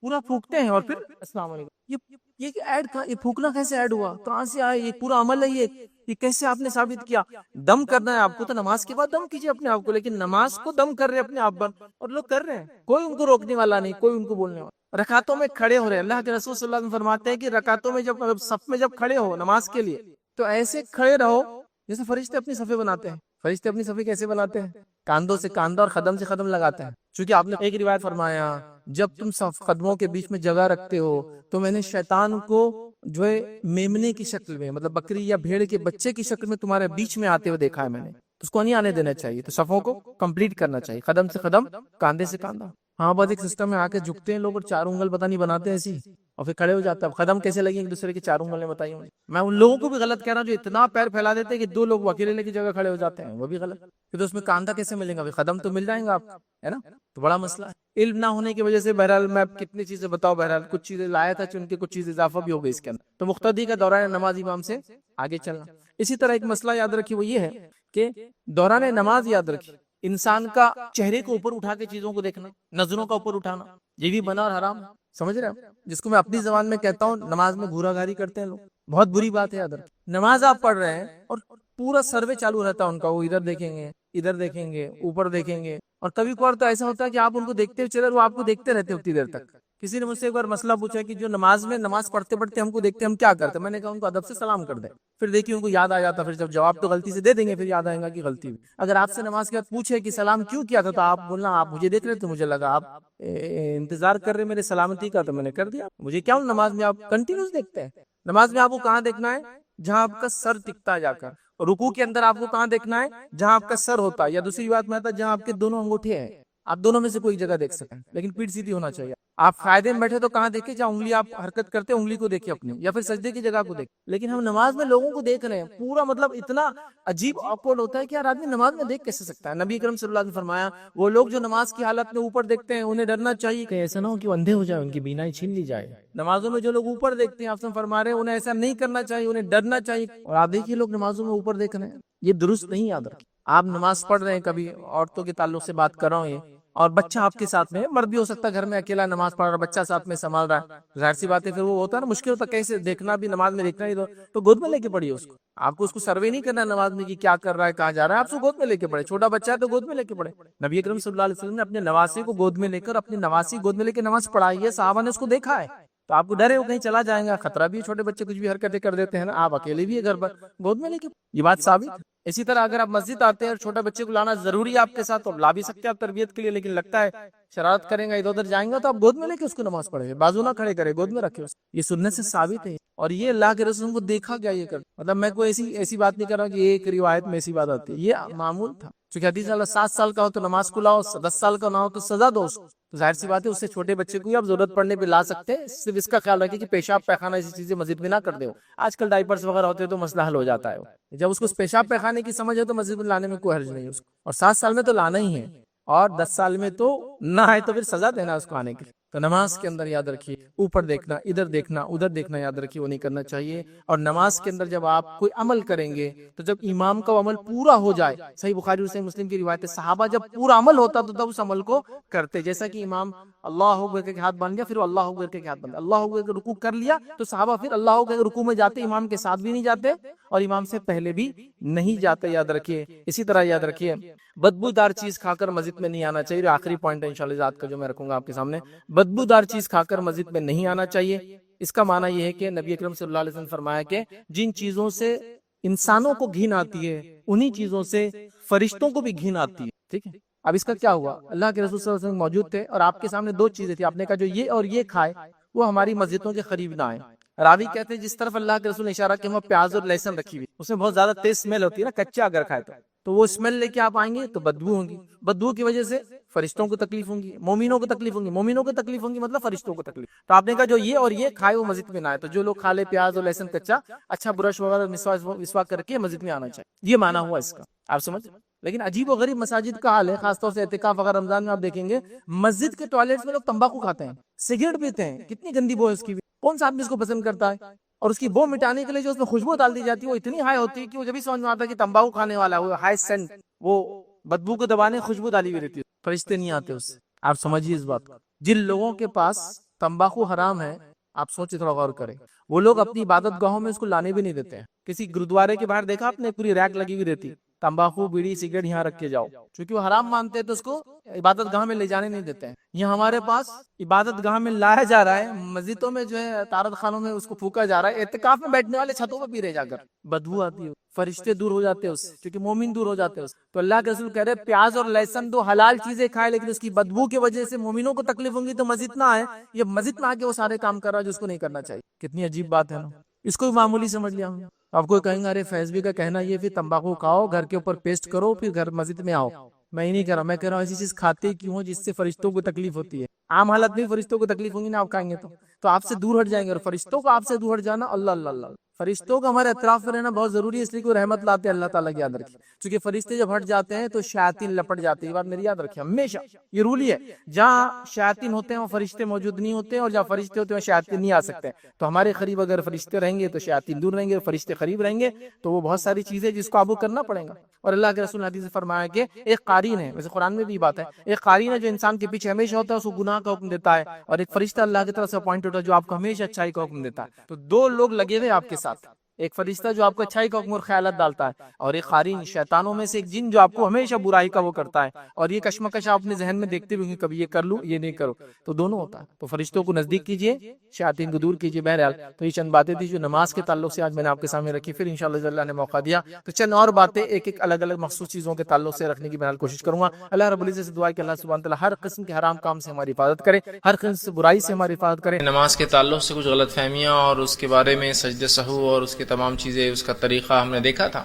پورا پھونکتے ہیں اور پھر السلام علیکم، یہ ایڈ کا، یہ پھونکنا کیسے ایڈ ہوا، کہاں سے آیا، یہ پورا عمل ہے، یہ کیسے آپ نے ثابت کیا؟ دم کرنا ہے آپ کو تو نماز کے بعد دم کیجیے اپنے آپ کو، لیکن نماز کو دم کر رہے اپنے آپ بند، اور لوگ کر رہے ہیں، کوئی ان کو روکنے والا نہیں، کوئی ان کو بولنے والا۔ رکعتوں میں کھڑے ہو رہے ہیں، اللہ کے رسول صلی اللہ علیہ وسلم فرماتے ہیں کہ رکعتوں میں جب صف میں جب کھڑے ہو نماز کے لیے تو ایسے کھڑے رہو جیسے فرشتے اپنی صفیں بناتے ہیں۔ فرشتے اپنی صفیں کیسے بناتے ہیں؟ کاندھوں سے کاندھا اور قدم سے قدم لگاتے ہیں، چونکہ آپ نے ایک روایت فرمایا جب تم قدموں کے بیچ میں جگہ رکھتے ہو تو میں نے شیطان کو جو ہے میمنے کی شکل میں، مطلب بکری یا بھیڑ کے بچے کی شکل میں تمہارے بیچ میں آتے ہوئے دیکھا ہے میں نے، تو اس کو نہیں آنے دینا چاہیے، تو صفوں کو کمپلیٹ کرنا چاہیے، قدم سے قدم، کاندھے سے کاندھا۔ ہاں بس ایک سسٹم میں آ کے جھکتے ہیں لوگ اور چار انگل پتہ نہیں بناتے ایسی، اور پھر کھڑے ہو جاتا ہے، قدم کیسے لگیں ایک دوسرے کے، چار انگلیں بتائیے مجھے۔ میں ان لوگوں کو بھی غلط کہہ رہا ہوں جو اتنا پیر پھیلا دیتے ہیں کہ دو لوگ اکیلے لے کی جگہ کھڑے ہو جاتے ہیں، وہ بھی غلط، پھر تو اس میں کاندھا کیسے ملے گا، قدم تو مل جائیں گا آپ، ہے نا، تو بڑا مسئلہ ہے۔ علم نہ ہونے کی وجہ سے بہرحال میں کتنی چیزیں بتاؤں، بہرحال کچھ چیزیں لایا تھا چن کے، کچھ چیزیں اضافہ بھی ہو گئی اس کے اندر، تو مقتدی کا دوران نماز امام سے آگے چلنا۔ اسی طرح ایک مسئلہ یاد رکھیے، وہ یہ ہے کہ دوران نماز یاد رکھیے انسان کا چہرے کو اوپر اٹھا کے چیزوں کو دیکھنا، نظروں کا اوپر اٹھانا، یہ بھی بنا اور حرام، سمجھ رہے ہیں؟ جس کو میں اپنی زبان میں کہتا ہوں نماز میں گھورا گھاری کرتے ہیں لوگ، بہت بری بات ہے یاد رکھیے۔ نماز آپ پڑھ رہے ہیں اور پورا سروے چالو رہتا ہے ان کا، وہ ادھر دیکھیں گے، ادھر دیکھیں گے، اوپر دیکھیں گے، اور کبھی کبھار تو ایسا ہوتا ہے کہ آپ ان کو دیکھتے ہوئے چلے، وہ آپ کو دیکھتے رہتے اتنی دیر تک۔ کسی نے مجھ سے ایک بار مسئلہ پوچھا کہ جو نماز میں نماز پڑھتے پڑھتے ہم کو دیکھتے ہم کیا کرتے، میں نے کہا ان کو ادب سے سلام کر دیں، پھر دیکھیے ان کو یاد آ جاتا، پھر جب جواب تو غلطی سے دے دیں گے پھر یاد آئے گا کہ غلطی ہوئی۔ اگر آپ سے نماز کے بعد پوچھے کہ سلام کیوں کیا تھا تو آپ بولنا آپ مجھے دیکھ رہے تھے، مجھے لگا آپ انتظار کر رہے میرے سلامتی کا، تو میں نے کر دیا، مجھے کیا نماز میں آپ کنٹینیوس دیکھتے ہیں۔ نماز میں آپ کو کہاں دیکھنا ہے؟ جہاں آپ کا سر ٹکتا ہے جا کر، رکوع کے اندر آپ کو کہاں دیکھنا ہے؟ جہاں آپ کا سر ہوتا ہے، یا دوسری بات میں آتا ہے جہاں آپ کے دونوں انگوٹھے ہیں، آپ دونوں میں سے کوئی جگہ دیکھ سکیں، لیکن پیٹھ سیدھی ہونا چاہیے۔ آپ قاعدے میں بیٹھے تو کہاں دیکھیں؟ جہاں انگلی آپ حرکت کرتے انگلی کو دیکھیں اپنی، یا پھر سجدے کی جگہ کو دیکھیں، لیکن ہم نماز میں لوگوں کو دیکھ رہے ہیں، پورا مطلب اتنا عجیب آکورڈ ہوتا ہے کہ یار آدمی نماز میں دیکھ کیسے سکتا ہے۔ نبی اکرم صلی اللہ علیہ وسلم فرمایا وہ لوگ جو نماز کی حالت میں اوپر دیکھتے ہیں انہیں ڈرنا چاہیے کہ ایسا نہ ہو کہ وہ اندھے ہو جائے، ان کی بینائی چھین لی جائے۔ نمازوں میں جو لوگ اوپر دیکھتے ہیں آپ سے فرما رہے ہیں انہیں ایسا نہیں کرنا چاہیے، انہیں ڈرنا چاہیے، اور آپ دیکھیے لوگ نمازوں میں اوپر دیکھ رہے ہیں، یہ درست نہیں یاد رکھیں۔ آپ نماز پڑھ رہے ہیں، کبھی عورتوں کے تعلق سے بات کر رہا ہوں، یہ اور بچہ آپ کے ساتھ میں، مرد بھی ہو سکتا ہے گھر میں اکیلا نماز پڑھ رہا ہے، بچہ ساتھ میں سنبھال رہا ہے، ظاہر سی بات ہے پھر وہ ہوتا ہے نا مشکل ہوتا ہے کیسے دیکھنا بھی، نماز میں دیکھنا ہی تو گود میں لے کے پڑھیے اس کو، آپ کو اس کو سروے نہیں کرنا نماز میں کہ کیا کر رہا ہے کہاں جا رہا ہے، آپ اس کو گود میں لے کے پڑھے، چھوٹا بچہ ہے تو گود میں لے کے پڑھے۔ نبی اکرم صلی اللہ علیہ وسلم نے اپنے نواسے کو گود میں لے کر، اپنی نواسی گود میں لے کے نماز پڑھائی ہے، صحابہ نے اس کو دیکھا ہے، تو آپ کو ڈرے ہو کہیں چلا جائیں گا، خطرہ بھی، چھوٹے بچے کچھ بھی حرکتیں کر دیتے ہیں نا، آپ اکیلے بھی ہے گھر پر، گود میں لے کے، یہ بات ثابت ہے۔ اسی طرح اگر آپ مسجد آتے ہیں اور چھوٹے بچے کو لانا ضروری ہے آپ کے ساتھ، اور لا بھی سکتے ہیں آپ تربیت کے لیے، لیکن لگتا ہے شرارت کریں گا ادھر ادھر جائیں گا، تو آپ گود میں لے کے اس کو نماز پڑھے، بازو نہ کھڑے کرے، گود میں رکھے اس کو۔ یہ سنت سے ثابت ہے، اور یہ اللہ کے رسول کو دیکھا گیا یہ کر، مطلب میں کوئی ایسی بات نہیں کر رہا کہ ایک روایت میں ایسی بات آتی ہے، یہ معمول تھا۔ چونکہ حدیث اللہ 7 سال کا ہو تو نماز کو لاؤ، 10 سال کا نہ ہو تو سزا دو اس کو، تو ظاہر سی بات ہے اس سے چھوٹے بچے کو بھی آپ ضرورت پڑنے پہ لا سکتے ہیں، صرف اس کا خیال رکھیں کہ پیشاب پیخانہ ایسی چیزیں مسجد میں نہ کر دے ہو۔ آج کل ڈائپرس وغیرہ ہوتے ہیں تو مسئلہ حل ہو جاتا ہے، جب اس کو پیشاب پیخانے کی سمجھ ہے تو مسجد میں لانے میں کوئی حرج نہیں ہے اس کو، اور 7 سال میں تو لانا ہی ہے، اور 10 سال میں تو نہ آئے تو پھر سزا دینا اس کو آنے کے لیے۔ تو نماز کے اندر یاد رکھیے اوپر دیکھنا، ادھر دیکھنا، ادھر دیکھنا یاد رکھیے، وہ نہیں کرنا چاہیے۔ اور نماز کے اندر جب آپ کوئی عمل کریں گے تو جب امام کا عمل پورا ہو جائے، صحیح بخاری اور صحیح مسلم کی روایت ہے، صحابہ جب پورا عمل ہوتا تو تب اس عمل کو کرتے، جیسا کہ امام اللہ اکبر کے ہاتھ باندھ گیا، پھر وہ اللہ اکبر کے ہاتھ باندھ، اللہ اکبر کے رکوع کر لیا تو صحابہ پھر اللہ اکبر کے رکوع میں جاتے، امام کے ساتھ بھی نہیں جاتے اور امام سے پہلے بھی نہیں جاتے، یاد رکھیے۔ اسی طرح یاد رکھیے بدبودار چیز کھا کر مسجد میں نہیں آنا چاہیے، آخری پوائنٹ ہے انشاءاللہ رات کا جو میں رکھوں گا آپ کے سامنے، بدبودار چیز کھا کر مسجد میں نہیں آنا چاہیے۔ اس کا معنی یہ ہے کہ نبی اکرم صلی اللہ علیہ وسلم نے فرمایا کہ جن چیزوں سے انسانوں کو گھن آتی ہے انہی چیزوں سے فرشتوں کو بھی گھن آتی ہے، ٹھیک ہے۔ اب اس کا کیا ہوا، اللہ کے رسول صلی اللہ علیہ وسلم موجود تھے اور آپ کے سامنے 2 چیزیں تھی، آپ نے کہا جو یہ اور یہ کھائے وہ ہماری مسجدوں کے قریب نہ آئے۔ راوی کہتے ہیں جس طرف اللہ کے رسول نے اشارہ کیا وہاں پیاز اور لہسن رکھی ہوئی، اس میں بہت زیادہ تیز اسمیل ہوتی ہے نا، کچا اگر کھائے تو وہ اسمیل لے کے آپ آئیں گے تو بدبو ہوں گی، بدبو کی وجہ سے فرشتوں کو تکلیف ہوں گی، مومنوں کو تکلیف ہوں گی، مومنوں کو تکلیف ہوں گی مطلب فرشتوں کو تکلیف۔ تو آپ نے کہا جو یہ اور یہ کھائے وہ مسجد میں نہ آئے، تو جو لوگ کھا لے پیاز اور لہسن کچا، اچھا برش وغیرہ مسواک کر کے مسجد میں آنا چاہیے، یہ معنی ہوا اس کا، آپ سمجھ۔ لیکن عجیب و غریب مساجد کا حال ہے، خاص طور سے اعتکاف وغیرہ رمضان میں آپ دیکھیں گے مسجد کے ٹوائلٹس میں لوگ تمباکو کھاتے ہیں، سگریٹ پیتے ہیں، کتنی گندی بو ہے اس کی بھی، کون سا آدمی اس کو پسند کرتا ہے؟ اور اس کی بو مٹانے کے لیے جو اس میں خوشبو ڈال دی جاتی ہے وہ اتنی ہائی ہوتی ہے کہ وہ جب ہی سمجھ میں آتا ہے کہ تمباکو کھانے والا ہے، وہ ہائی سینٹ، وہ بدبو کو دبانے خوشبو ڈالی ہوئی رہتی ہے، فرشتے نہیں آتے اس سے، آپ سمجھیے اس بات کو۔ جن لوگوں کے پاس تمباکو حرام ہے آپ سوچے، تھوڑا غور کریں، وہ لوگ اپنی عبادت گاہوں میں اس کو لانے بھی نہیں دیتے ہیں۔ کسی گرودوارے کے باہر دیکھا آپ نے پوری ریک لگی ہوئی رہتی، تمباکو بیڑی سگریٹ یہاں رکھ کے جاؤ، چونکہ وہ حرام مانتے ہیں تو اس کو عبادت گاہ میں لے جانے نہیں دیتے ہیں۔ یہ ہمارے پاس عبادت گاہ میں لایا جا رہا ہے، مسجدوں میں جو ہے تارت خانوں میں اس کو پھونکا جا رہا ہے، اعتکاف میں بیٹھنے والے چھتوں پہ پی رہے جا کر، بدبو آتی ہے، فرشتے دور ہو جاتے ہیں اس سے، کیونکہ مومن دور ہو جاتے ہیں اس سے۔ تو اللہ کے رسول کہہ رہے پیاز اور لہسن دو حلال چیزیں کھائے، لیکن اس کی بدبو کی وجہ سے مومنوں کو تکلیف ہوں گی تو مسجد نہ آئے، یہ مسجد میں آ کے وہ سارے کام کر رہا ہے جو اس کو نہیں کرنا چاہیے۔ کتنی عجیب بات ہے نا، اس کو بھی معمولی سمجھ لیا ہم۔ آپ کو کہیں گے ارے فیض بھی کا کہنا یہ پھر تمباکو کھاؤ، گھر کے اوپر پیسٹ کرو، پھر گھر مسجد میں آؤ۔ میں ہی نہیں کہہ رہا، میں کہہ رہا ہوں ایسی چیز کھاتے کیوں ہو جس سے فرشتوں کو تکلیف ہوتی ہے؟ عام حالت میں فرشتوں کو تکلیف ہوں گی نا آپ کھائیں گے تو آپ سے دور ہٹ جائیں گے، اور فرشتوں کو آپ سے دور ہٹ جانا، اللہ اللہ اللہ، فرشتوں کا ہمارے اطراف میں رہنا بہت ضروری ہے، اس لیے کوئی رحمت لاتے ہیں اللہ تعالیٰ کی، یاد رکھیے۔ چونکہ فرشتے جب ہٹ جاتے ہیں تو شیاطین لپٹ جاتے ہیں، یہ بات میری یاد رکھیے ہمیشہ، یہ رول ہی ہے، جہاں شیاطین ہوتے ہیں وہ فرشتے موجود نہیں ہوتے ہیں، اور جہاں فرشتے ہوتے ہیں شیاطین نہیں آ سکتے۔ تو ہمارے قریب اگر فرشتے رہیں گے تو شیاطین دور رہیں گے، فرشتے قریب رہیں گے تو وہ بہت ساری چیزیں جس کو قابو کرنا پڑے گا۔ اور اللہ کے رسول نے حدیث میں فرمایا کہ ایک قارین ہے، ویسے قرآن میں بھی بات ہے، ایک قارین ہے جو انسان کے پیچھے ہمیشہ ہوتا ہے، اس کو گناہ کا حکم دیتا ہے، اور ایک فرشتہ اللہ کی طرف سے اپوائنٹ ہوتا ہے جو آپ کو ہمیشہ اچھائی کا حکم دیتا ہے۔ تو 2 لوگ لگے ہوئے آپ کے ساتھ، ایک فرشتہ جو آپ کو اچھائی کا حکم اور خیالات ڈالتا ہے، اور ایک قارین شیطانوں میں سے ایک جن جو آپ کو ہمیشہ برائی کا وہ کرتا ہے، اور یہ کشمکش آپ اپنے ذہن میں دیکھتے بھی ہوں گے کبھی یہ کر لوں یہ نہیں کرو، تو دونوں ہوتا ہے۔ تو فرشتوں کو نزدیک کیجئے، شیاطین کو دور کیجئے۔ بہرحال تو یہ چند باتیں تھی جو نماز کے تعلق سے آج میں نے آپ کے سامنے رکھی، پھر انشاءاللہ اللہ نے موقع دیا تو چند اور باتیں ایک ایک الگ الگ مخصوص چیزوں کے تعلق سے رکھنے کی بہرحال کوشش کروں گا۔ اللہ رب العزت سے دعا ہے کہ اللہ سبحانہ تعالیٰ ہر قسم کے حرام کام سے ہماری حفاظت کرے، ہر قسم سے برائی سے ہماری حفاظت کرے۔ نماز کے تعلق سے کچھ غلط فہمیاں اور اس کے بارے میں سجدہ سہو اور اس کے تمام چیزیں، اس کا طریقہ ہم نے دیکھا تھا۔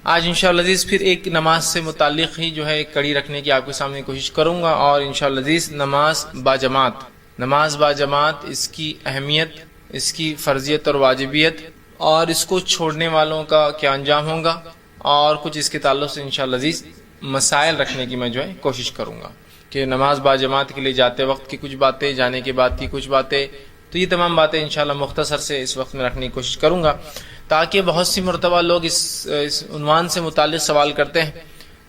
آج انشاءاللہ عزیز پھر ایک نماز سے متعلق ہی جو ہے ایک کڑی رکھنے کی آپ کے سامنے کوشش کروں گا، اور انشاءاللہ عزیز نماز با جماعت، اس کی اہمیت، اس کی فرضیت اور واجبیت، اور اس کو چھوڑنے والوں کا کیا انجام ہوگا، اور کچھ اس کے تعلق سے انشاءاللہ عزیز مسائل رکھنے کی میں جو ہے کوشش کروں گا کہ نماز با جماعت کے لیے جاتے وقت کی کچھ باتیں، جانے کے بعد کی کچھ باتیں، تو یہ تمام باتیں انشاءاللہ مختصر سے اس وقت میں رکھنے کی کوشش کروں گا، تاکہ بہت سی مرتبہ لوگ اس عنوان سے متعلق سوال کرتے ہیں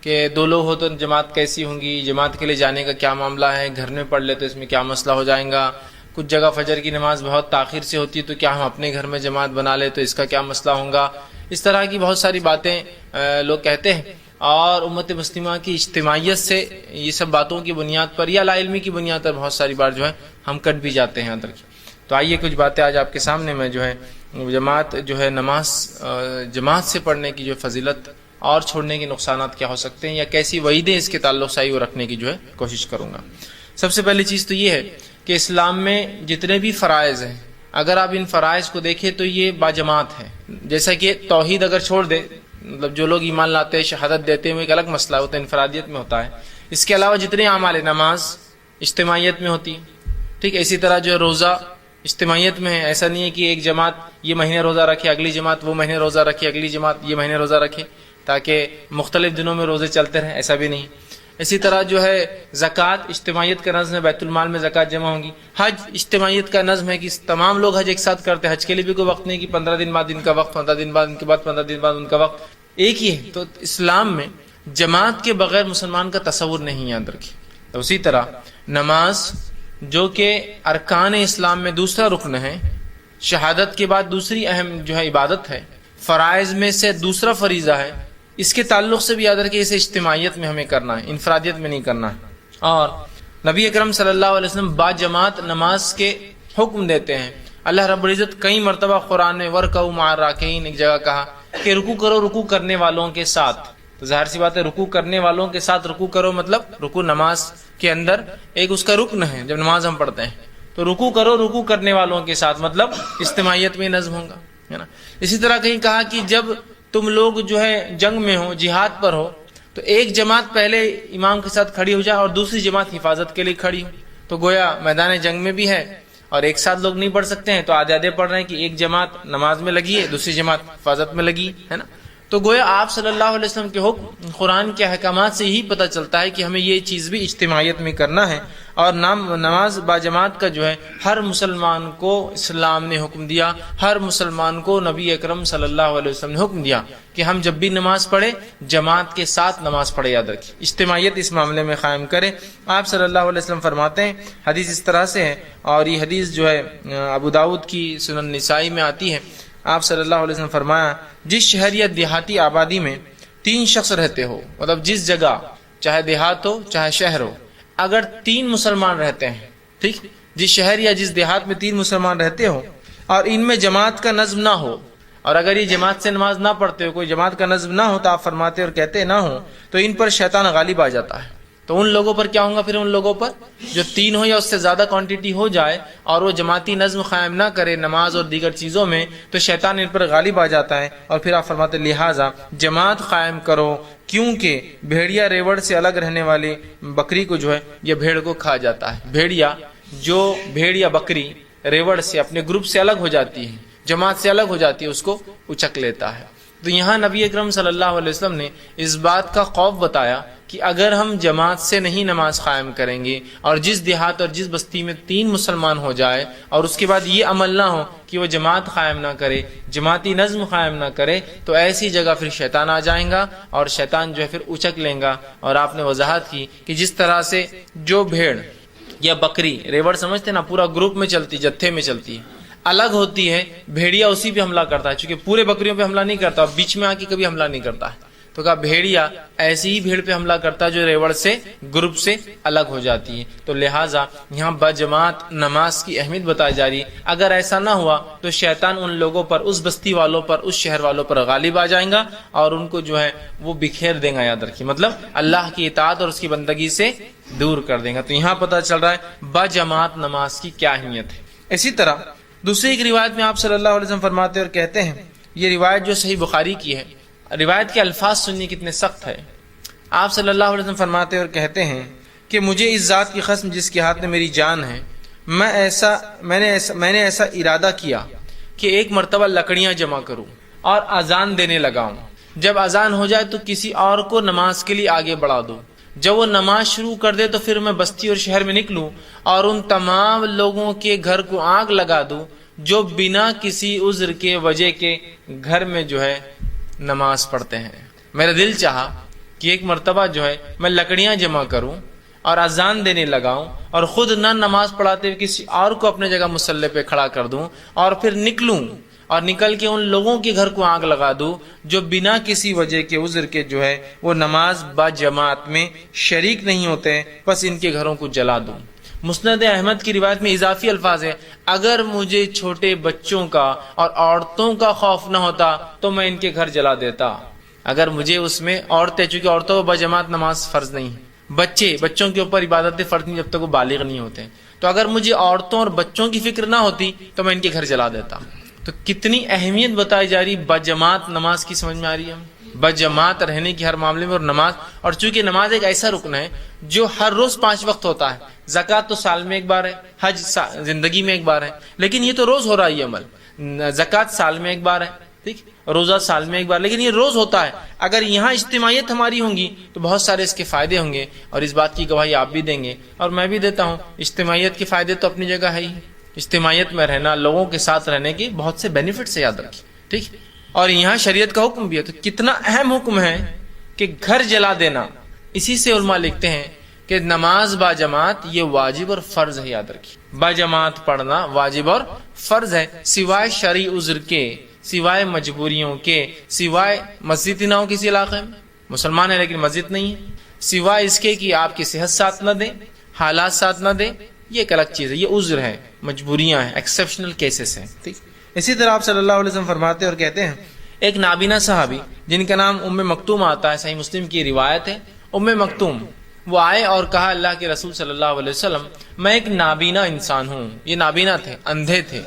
کہ 2 لوگ ہو تو جماعت کیسی ہوں گی، جماعت کے لیے جانے کا کیا معاملہ ہے، گھر میں پڑھ لے تو اس میں کیا مسئلہ ہو جائے گا، کچھ جگہ فجر کی نماز بہت تاخیر سے ہوتی ہے تو کیا ہم اپنے گھر میں جماعت بنا لے تو اس کا کیا مسئلہ ہوگا، اس طرح کی بہت ساری باتیں لوگ کہتے ہیں، اور امت مسلمہ کی اجتماعیت سے یہ سب باتوں کی بنیاد پر یا لا علمی کی بنیاد پر بہت ساری بار جو ہے ہم کٹ بھی جاتے ہیں اندر کی۔ تو آئیے کچھ باتیں آج آپ کے سامنے میں جو ہے جماعت جو ہے نماز جماعت سے پڑھنے کی جو فضیلت اور چھوڑنے کے نقصانات کیا ہو سکتے ہیں یا کیسی وعیدیں اس کے تعلق سے وہ رکھنے کی جو ہے کوشش کروں گا۔ سب سے پہلی چیز تو یہ ہے کہ اسلام میں جتنے بھی فرائض ہیں اگر آپ ان فرائض کو دیکھیں تو یہ باجماعت ہے۔ جیسا کہ توحید اگر چھوڑ دے، مطلب جو لوگ ایمان لاتے ہیں شہادت دیتے ہیں وہ ایک الگ مسئلہ ہوتا ہے، انفرادیت میں ہوتا ہے۔ اس کے علاوہ جتنے اعمال، نماز اجتماعیت میں ہوتی ہے، ٹھیک ہے، اسی طرح جو روزہ اجتماعیت میں ہے، ایسا نہیں ہے کہ ایک جماعت یہ مہینے روزہ رکھے، اگلی جماعت وہ مہینے روزہ رکھے، اگلی جماعت یہ مہینے روزہ رکھے تاکہ مختلف دنوں میں روزے چلتے رہیں، ایسا بھی نہیں۔ اسی طرح جو ہے زکوٰۃ اجتماعیت کا نظم ہے، بیت المال میں زکوٰۃ جمع ہوگی۔ حج اجتماعیت کا نظم ہے کہ تمام لوگ حج ایک ساتھ کرتے ہیں، حج کے لیے بھی کوئی وقت نہیں کہ 15 دن بعد ان کا وقت، 15 دن بعد ان کے بعد 15 دن بعد ان کا وقت، ایک ہی ہے۔ تو اسلام میں جماعت کے بغیر مسلمان کا تصور نہیں یاد رکھے۔ تو اسی طرح نماز جو کہ ارکان اسلام میں دوسرا رکن ہے، شہادت کے بعد دوسری اہم جو ہے عبادت ہے، فرائض میں سے دوسرا فریضہ ہے، اس کے تعلق سے بھی یاد رکھیں اسے اجتماعیت میں ہمیں کرنا ہے، انفرادیت میں نہیں کرنا ہے۔ اور نبی اکرم صلی اللہ علیہ وسلم با جماعت نماز کے حکم دیتے ہیں۔ اللہ رب العزت کئی مرتبہ قرآن میں ورکعوا مع الراکعین ایک جگہ کہا کہ رکوع کرو رکوع کرنے والوں کے ساتھ۔ تو ظاہر سی بات ہے رکوع کرنے والوں کے ساتھ رکوع کرو، مطلب رکوع نماز کے اندر ایک اس کا رکن ہے۔ جب نماز ہم پڑھتے ہیں تو رکوع کرو رکوع کرنے والوں کے ساتھ، مطلب اجتماعیت میں نظم ہوگا، ہے نا۔ اسی طرح کہیں کہا کہ جب تم لوگ جو ہے جنگ میں ہو، جہاد پر ہو، تو ایک جماعت پہلے امام کے ساتھ کھڑی ہو جائے اور دوسری جماعت حفاظت کے لیے کھڑی ہو۔ تو گویا میدان جنگ میں بھی ہے اور ایک ساتھ لوگ نہیں پڑھ سکتے ہیں، تو آدھے آدھے پڑھ رہے ہیں کہ ایک جماعت نماز میں لگی ہے، دوسری جماعت حفاظت میں لگی ہے نا۔ تو گویا آپ صلی اللہ علیہ وسلم کے حکم قرآن کے احکامات سے ہی پتہ چلتا ہے کہ ہمیں یہ چیز بھی اجتماعیت میں کرنا ہے۔ اور نماز باجماعت کا جو ہے ہر مسلمان کو اسلام نے حکم دیا، ہر مسلمان کو نبی اکرم صلی اللہ علیہ وسلم نے حکم دیا کہ ہم جب بھی نماز پڑھیں جماعت کے ساتھ نماز پڑھے، یاد رکھیں اجتماعیت اس معاملے میں قائم کریں۔ آپ صلی اللہ علیہ وسلم فرماتے ہیں، حدیث اس طرح سے ہے اور یہ حدیث جو ہے ابو داؤد کی سنن نسائی میں آتی ہے۔ آپ صلی اللہ علیہ وسلم فرمایا، جس شہر یا دیہاتی آبادی میں 3 شخص رہتے ہو، مطلب جس جگہ چاہے دیہات ہو چاہے شہر ہو، اگر 3 مسلمان رہتے ہیں، ٹھیک، جس شہر یا جس دیہات میں 3 مسلمان رہتے ہو اور ان میں جماعت کا نظم نہ ہو، اور اگر یہ جماعت سے نماز نہ پڑھتے ہو، کوئی جماعت کا نظم نہ ہو، تو آپ فرماتے اور کہتے نہ ہو، تو ان پر شیطان غالب آ جاتا ہے۔ تو ان لوگوں پر کیا ہوگا؟ پھر ان لوگوں پر جو 3 ہو یا اس سے زیادہ کوانٹٹی ہو جائے اور وہ جماعتی نظم قائم نہ کرے نماز اور دیگر چیزوں میں، تو شیطان ان پر غالب آ جاتا ہے۔ اور پھر آپ فرماتے لہٰذا جماعت قائم کرو، کیونکہ بھیڑیا ریوڑ سے الگ رہنے والی بکری کو جو ہے یہ بھیڑ کو کھا جاتا ہے۔ بھیڑ یا بکری ریوڑ سے اپنے گروپ سے الگ ہو جاتی ہے، جماعت سے الگ ہو جاتی ہے، اس کو اچک لیتا ہے۔ تو یہاں نبی اکرم صلی اللہ علیہ وسلم نے اس بات کا خوف بتایا کہ اگر ہم جماعت سے نہیں نماز قائم کریں گے اور جس دیہات اور جس بستی میں 3 مسلمان ہو جائے اور اس کے بعد یہ عمل نہ ہو کہ وہ جماعت قائم نہ کرے، جماعتی نظم قائم نہ کرے، تو ایسی جگہ پھر شیطان آ جائیں گا اور شیطان جو ہے پھر اچک لیں گا۔ اور آپ نے وضاحت کی کہ جس طرح سے جو بھیڑ یا بکری، ریوڑ سمجھتے نا، پورا گروپ میں چلتی، جتھے میں چلتی ہے، الگ ہوتی ہے، بھیڑیا اسی پہ حملہ کرتا ہے، چونکہ پورے بکریوں پہ حملہ نہیں کرتا، بیچ میں آ کے کبھی حملہ نہیں کرتا ہے۔ تو کہا بھیڑیا ایسی ہی بھیڑ پہ حملہ کرتا ہے جو ریوڑ سے گروپ سے الگ ہو جاتی ہے۔ تو لہٰذا یہاں بجماعت نماز کی اہمیت بتائی جا رہی ہے۔ اگر ایسا نہ ہوا تو شیطان ان لوگوں پر، اس بستی والوں پر، اس شہر والوں پر غالب آ جائیں گا اور ان کو جو ہے وہ بکھیر دیں گا، یاد رکھیے، مطلب اللہ کی اطاعت اور اس کی بندگی سے دور کر دیں گا۔ تو یہاں پتہ چل رہا ہے بجماعت نماز کی کیا اہمیت ہے۔ اسی طرح دوسری ایک روایت میں آپ صلی اللہ علیہ وسلم فرماتے اور کہتے ہیں، یہ روایت جو صحیح بخاری کی ہے، روایت کے الفاظ سننے کتنے سخت ہے۔ آپ صلی اللہ علیہ وسلم فرماتے اور کہتے ہیں کہ مجھے اس ذات کی قسم جس کے ہاتھ میں میری جان ہے، میں نے ایسا ارادہ کیا کہ ایک مرتبہ لکڑیاں جمع کروں اور اذان دینے لگاؤں، جب اذان ہو جائے تو کسی اور کو نماز کے لیے آگے بڑھا دوں، جب وہ نماز شروع کر دے تو پھر میں بستی اور شہر میں نکلوں اور ان تمام لوگوں کے گھر کو آگ لگا دوں جو بنا کسی عذر کے وجہ کے گھر میں جو ہے نماز پڑھتے ہیں۔ میرا دل چاہا کہ ایک مرتبہ جو ہے میں لکڑیاں جمع کروں اور اذان دینے لگاؤں اور خود نہ نماز پڑھاتے ہوئے کسی اور کو اپنے جگہ مصلی پہ کھڑا کر دوں اور پھر نکلوں اور نکل کے ان لوگوں کے گھر کو آگ لگا دوں جو بنا کسی وجہ کے عذر کے جو ہے وہ نماز با جماعت میں شریک نہیں ہوتے، بس ان کے گھروں کو جلا دوں۔ مسند احمد کی روایت میں اضافی الفاظ ہے، اگر مجھے چھوٹے بچوں کا اور عورتوں کا خوف نہ ہوتا تو میں ان کے گھر جلا دیتا۔ اگر مجھے اس میں عورتیں، چونکہ عورتوں کو بجماعت نماز فرض نہیں ہے، بچوں کے اوپر عبادتیں فرض نہیں جب تک وہ بالغ نہیں ہوتے ہیں، تو اگر مجھے عورتوں اور بچوں کی فکر نہ ہوتی تو میں ان کے گھر جلا دیتا. تو کتنی اہمیت بتائی جا رہی بجماعت نماز کی، سمجھ میں آ رہی ہے؟ بجماعت رہنے کی ہر معاملے میں. اور نماز، اور چونکہ نماز ایک ایسا رکن ہے جو ہر روز 5 وقت ہوتا ہے. زکوٰۃ تو سال میں ایک بار ہے، حج زندگی میں ایک بار ہے، لیکن یہ تو روز ہو رہا ہے یہ عمل. زکوٰۃ سال میں ایک بار ہے، ٹھیک، روزہ سال میں ایک بار، لیکن یہ روز ہوتا ہے. اگر یہاں اجتماعیت ہماری ہوں گی تو بہت سارے اس کے فائدے ہوں گے، اور اس بات کی گواہی آپ بھی دیں گے اور میں بھی دیتا ہوں. اجتماعیت کے فائدے تو اپنی جگہ ہے ہی. اجتماعیت میں رہنا، لوگوں کے ساتھ رہنے کے بہت سے بینیفٹس ہے، یاد رکھیے، ٹھیک. اور یہاں شریعت کا حکم بھی ہے، تو کتنا اہم حکم ہے کہ گھر جلا دینا. اسی سے علماء لکھتے ہیں کہ نماز با جماعت یہ واجب اور فرض ہے، یاد رکھیے. با جماعت پڑھنا واجب اور فرض ہے، سوائے شرعی عذر کے، سوائے مجبوریوں کے، سوائے مسجد نہ ہو کسی علاقے میں، مسلمان ہے لیکن مسجد نہیں ہے، سوائے اس کے کہ آپ کی صحت ساتھ نہ دیں، حالات ساتھ نہ دیں، یہ ایک الگ چیز ہے، یہ عذر ہے، مجبوریاں ہیں، ایکسیپشنل کیسز ہیں، ٹھیک. اسی طرح آپ صلی اللہ علیہ وسلم فرماتے اور کہتے ہیں، ایک نابینا صحابی جن کا نام ام مکتوم آتا ہے، صحیح مسلم کی روایت ہے، ام مکتوم، وہ آئے اور کہا اللہ کے رسول صلی اللہ علیہ وسلم میں ایک نابینا انسان ہوں. یہ نابینا تھے، اندھے تھے.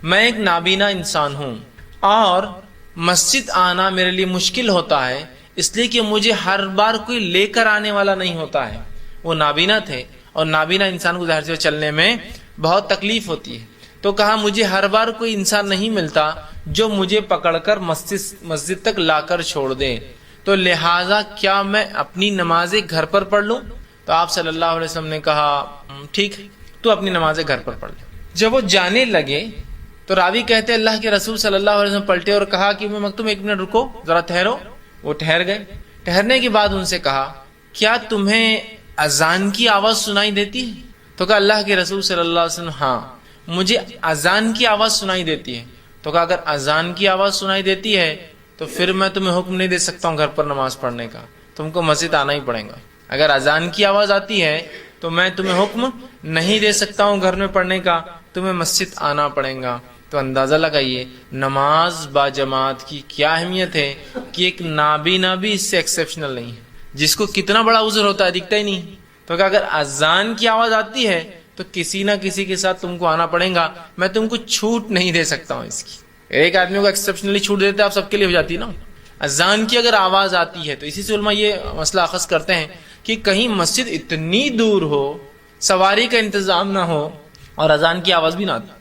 میں ایک نابینا انسان ہوں اور مسجد آنا میرے لیے مشکل ہوتا ہے، اس لیے کہ مجھے ہر بار کوئی لے کر آنے والا نہیں ہوتا ہے. وہ نابینا تھے اور نابینا انسان کو ظاہر سے چلنے میں بہت تکلیف ہوتی ہے. تو کہا مجھے ہر بار کوئی انسان نہیں ملتا جو مجھے پکڑ کر مسجد تک لا کر چھوڑ دے، تو لہٰذا کیا میں اپنی نمازیں گھر پر پڑھ لوں؟ تو آپ صلی اللہ علیہ وسلم نے کہا ٹھیک، تو اپنی نمازیں گھر پر پڑھ لے. جب وہ جانے لگے تو راوی کہتے اللہ کے رسول صلی اللہ علیہ وسلم پلٹے اور کہا کہ میں مکتوم ایک منٹ رکو، ذرا ٹھہرو. وہ ٹھہر گئے. ٹھہرنے کے بعد ان سے کہا کیا تمہیں اذان کی آواز سنائی دیتی ہے؟ تو کہا اللہ کے رسول صلی اللہ علیہ وسلم ہاں مجھے اذان کی آواز سنائی دیتی ہے. تو کہا اگر اذان کی آواز سنائی دیتی ہے تو پھر میں تمہیں حکم نہیں دے سکتا ہوں گھر پر نماز پڑھنے کا، تم کو مسجد آنا ہی پڑے گا. اگر اذان کی آواز آتی ہے تو میں تمہیں حکم نہیں دے سکتا ہوں گھر میں پڑھنے کا، تمہیں مسجد آنا پڑے گا. تو اندازہ لگائیے نماز با جماعت کی کیا اہمیت ہے کہ ایک نابینا بھی اس سے ایکسیپشنل نہیں ہے، جس کو کتنا بڑا عذر ہوتا ہے دکھتا ہی نہیں. تو کہ اگر اذان کی آواز آتی ہے تو کسی نہ کسی کے ساتھ تم کو آنا پڑے گا، میں تم کو چھوٹ نہیں دے سکتا ہوں اس کی. ایک آدمی کو ایکسیپشنلی چھوٹ دیتے آپ سب کے لیے ہو جاتی نا. اذان کی اگر آواز آتی ہے تو اسی سے علماء یہ مسئلہ اخذ کرتے ہیں کہ کہیں مسجد اتنی دور ہو، سواری کا انتظام نہ ہو اور اذان کی آواز بھی نہ آتی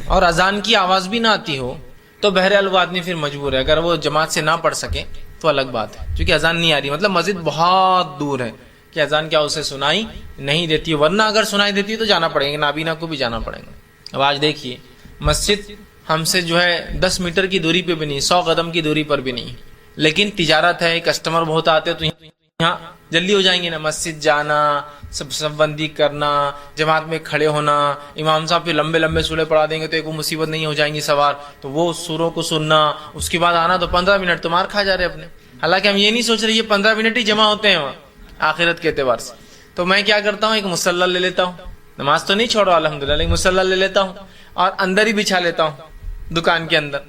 اور اذان کی آواز بھی نہ آتی ہو تو بہرحال وہ آدمی پھر مجبور ہے. اگر وہ جماعت سے نہ پڑھ سکے تو الگ بات ہے، کیونکہ اذان نہیں آ رہی، مطلب مسجد بہت دور ہے کہ اذان کیا اسے سنائی نہیں دیتی، ورنہ اگر سنائی دیتی تو جانا پڑے گا، نابینا کو بھی جانا پڑے گا. اب آج دیکھیے مسجد ہم سے جو ہے 10 میٹر کی دوری پہ بھی نہیں، 100 قدم کی دوری پر بھی نہیں، لیکن تجارت ہے، کسٹمر بہت آتے تو یہاں جلدی ہو جائیں گے نا. مسجد جانا، سب بندی کرنا، جماعت میں کھڑے ہونا، امام صاحب پہ لمبے لمبے سورے پڑھا دیں گے تو ایک وہ مصیبت نہیں ہو جائیں گی سوار، تو وہ سوروں کو سننا، اس کے بعد آنا، تو 15 منٹ تو مار کھا جا رہے اپنے. حالانکہ ہم یہ نہیں سوچ رہے یہ 15 منٹ ہی جمع ہوتے ہیں وہاں آخرت کے اعتبار سے. تو میں کیا کرتا ہوں، ایک مصلی لے لیتا ہوں، نماز تو نہیں چھوڑا الحمدللہ، لیکن مصلی لے لیتا ہوں اور اندر ہی بچھا لیتا ہوں دکان کے اندر،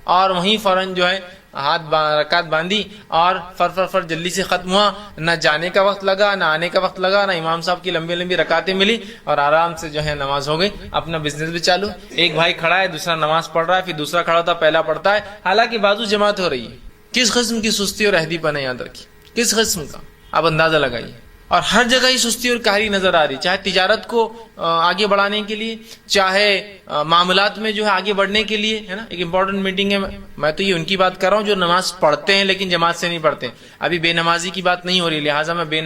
اور وہیں فوراً جو ہے رکعت باندھی اور فر جلدی سے ختم ہوا. نہ جانے کا وقت لگا، نہ آنے کا وقت لگا، نہ امام صاحب کی لمبی لمبی رکعتیں ملی، اور آرام سے جو ہے نماز ہو گئی. اپنا بزنس بھی چالو. ایک بھائی کھڑا ہے، دوسرا نماز پڑھ رہا ہے، پھر دوسرا کھڑا ہوتا ہے، پہلا پڑھتا ہے، حالانکہ بازو جماعت ہو رہی ہے. کس قسم کی سستی اور عہدی پن ہے، یاد رکھیے کس قسم کا، آپ اندازہ لگائیے. اور ہر جگہ ہی سستی اور کاہلی نظر آ رہی، چاہے تجارت کو آگے بڑھانے کے لیے، چاہے معاملات میں جو ہے آگے بڑھنے کے لیے، ہے نا. ایک امپورٹنٹ میٹنگ ہے، میں تو یہ ان کی بات کر رہا ہوں جو نماز پڑھتے ہیں لیکن جماعت سے نہیں پڑھتے. ابھی بے نمازی کی بات نہیں ہو رہی، لہٰذا میں بے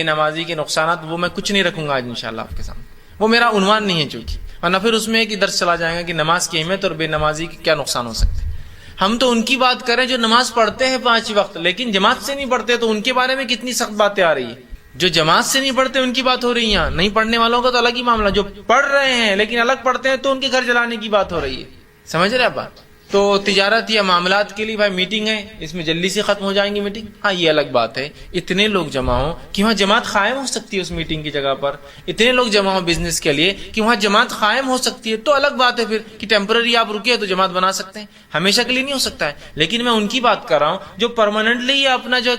نمازی کے نقصانات وہ میں کچھ نہیں رکھوں گا آج انشاءاللہ آپ کے سامنے، وہ میرا عنوان نہیں ہے چونکہ، ورنہ پھر اس میں ایک درس چلا جائے گا کہ نماز کی اہمیت اور بے نمازی کے کیا نقصان ہو سکتے ہیں. ہم تو ان کی بات کریں جو نماز پڑھتے ہیں 5 وقت لیکن جماعت سے نہیں پڑھتے، تو ان کے بارے میں کتنی سخت باتیں آ رہی ہیں. جو جماعت سے نہیں پڑھتے ان کی بات ہو رہی ہے، نہیں پڑھنے والوں کا تو الگ ہی معاملہ. جو پڑھ رہے ہیں لیکن الگ پڑھتے ہیں تو ان کے گھر جلانے کی بات ہو رہی ہے. سمجھ رہے آپ بات؟ تو تجارت یا معاملات کے لیے بھائی میٹنگ ہے، اس میں جلدی سے ختم ہو جائیں گی میٹنگ، ہاں یہ الگ بات ہے. اتنے لوگ جمع ہوں کہ وہاں جماعت قائم ہو سکتی ہے اس میٹنگ کی جگہ پر، اتنے لوگ جمع ہوں بزنس کے لیے کہ وہاں جماعت قائم ہو سکتی ہے، تو الگ بات ہے پھر کہ ٹیمپرری آپ رکے تو جماعت بنا سکتے ہیں، ہمیشہ کے لیے نہیں ہو سکتا ہے. لیکن میں ان کی بات کر رہا ہوں جو پرماننٹلی اپنا جو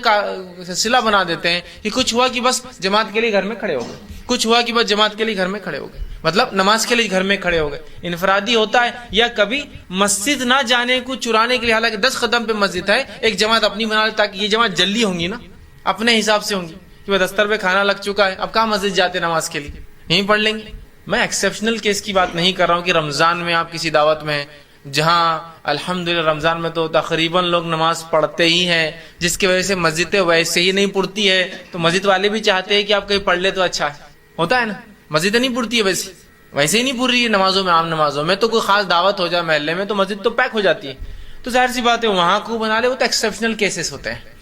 سلسلہ بنا دیتے ہیں کہ کچھ ہوا کہ بس جماعت کے لیے گھر میں کھڑے ہو گئے، کچھ ہوا کہ بس جماعت کے لیے گھر میں کھڑے ہو گئے، مطلب نماز کے لیے گھر میں کھڑے ہو گئے. انفرادی ہوتا ہے یا کبھی مسجد نہ جانے کو چرانے کے لیے، حالانکہ 10 قدم پہ مسجد ہے، ایک جماعت اپنی بنا لے تاکہ یہ جماعت جلدی ہوں گی نا، اپنے حساب سے ہوں گی کہ دستر پہ کھانا لگ چکا ہے، اب کہاں مسجد جاتے نماز کے لیے، یہیں پڑھ لیں گے. میں ایکسیپشنل کیس کی بات نہیں کر رہا ہوں کہ رمضان میں آپ کسی دعوت میں ہیں جہاں الحمدللہ رمضان میں تو تقریباً لوگ نماز پڑھتے ہی ہیں، جس کی وجہ سے مسجدیں ویسے ہی نہیں پڑتی ہے، تو مسجد والے بھی چاہتے ہیں کہ آپ کہیں پڑھ لے تو اچھا ہے، ہوتا ہے نا، مسجدیں نہیں پڑتی ہے ویسے ہی نہیں پڑھ رہی ہے نمازوں میں، عام نمازوں میں تو کوئی خاص دعوت ہو جائے محلے میں تو مسجد تو پیک ہو جاتی ہے، تو ظاہر سی بات ہے وہاں کو بنا لے، وہ تو ایکسیپشنل کیسز ہوتے ہیں.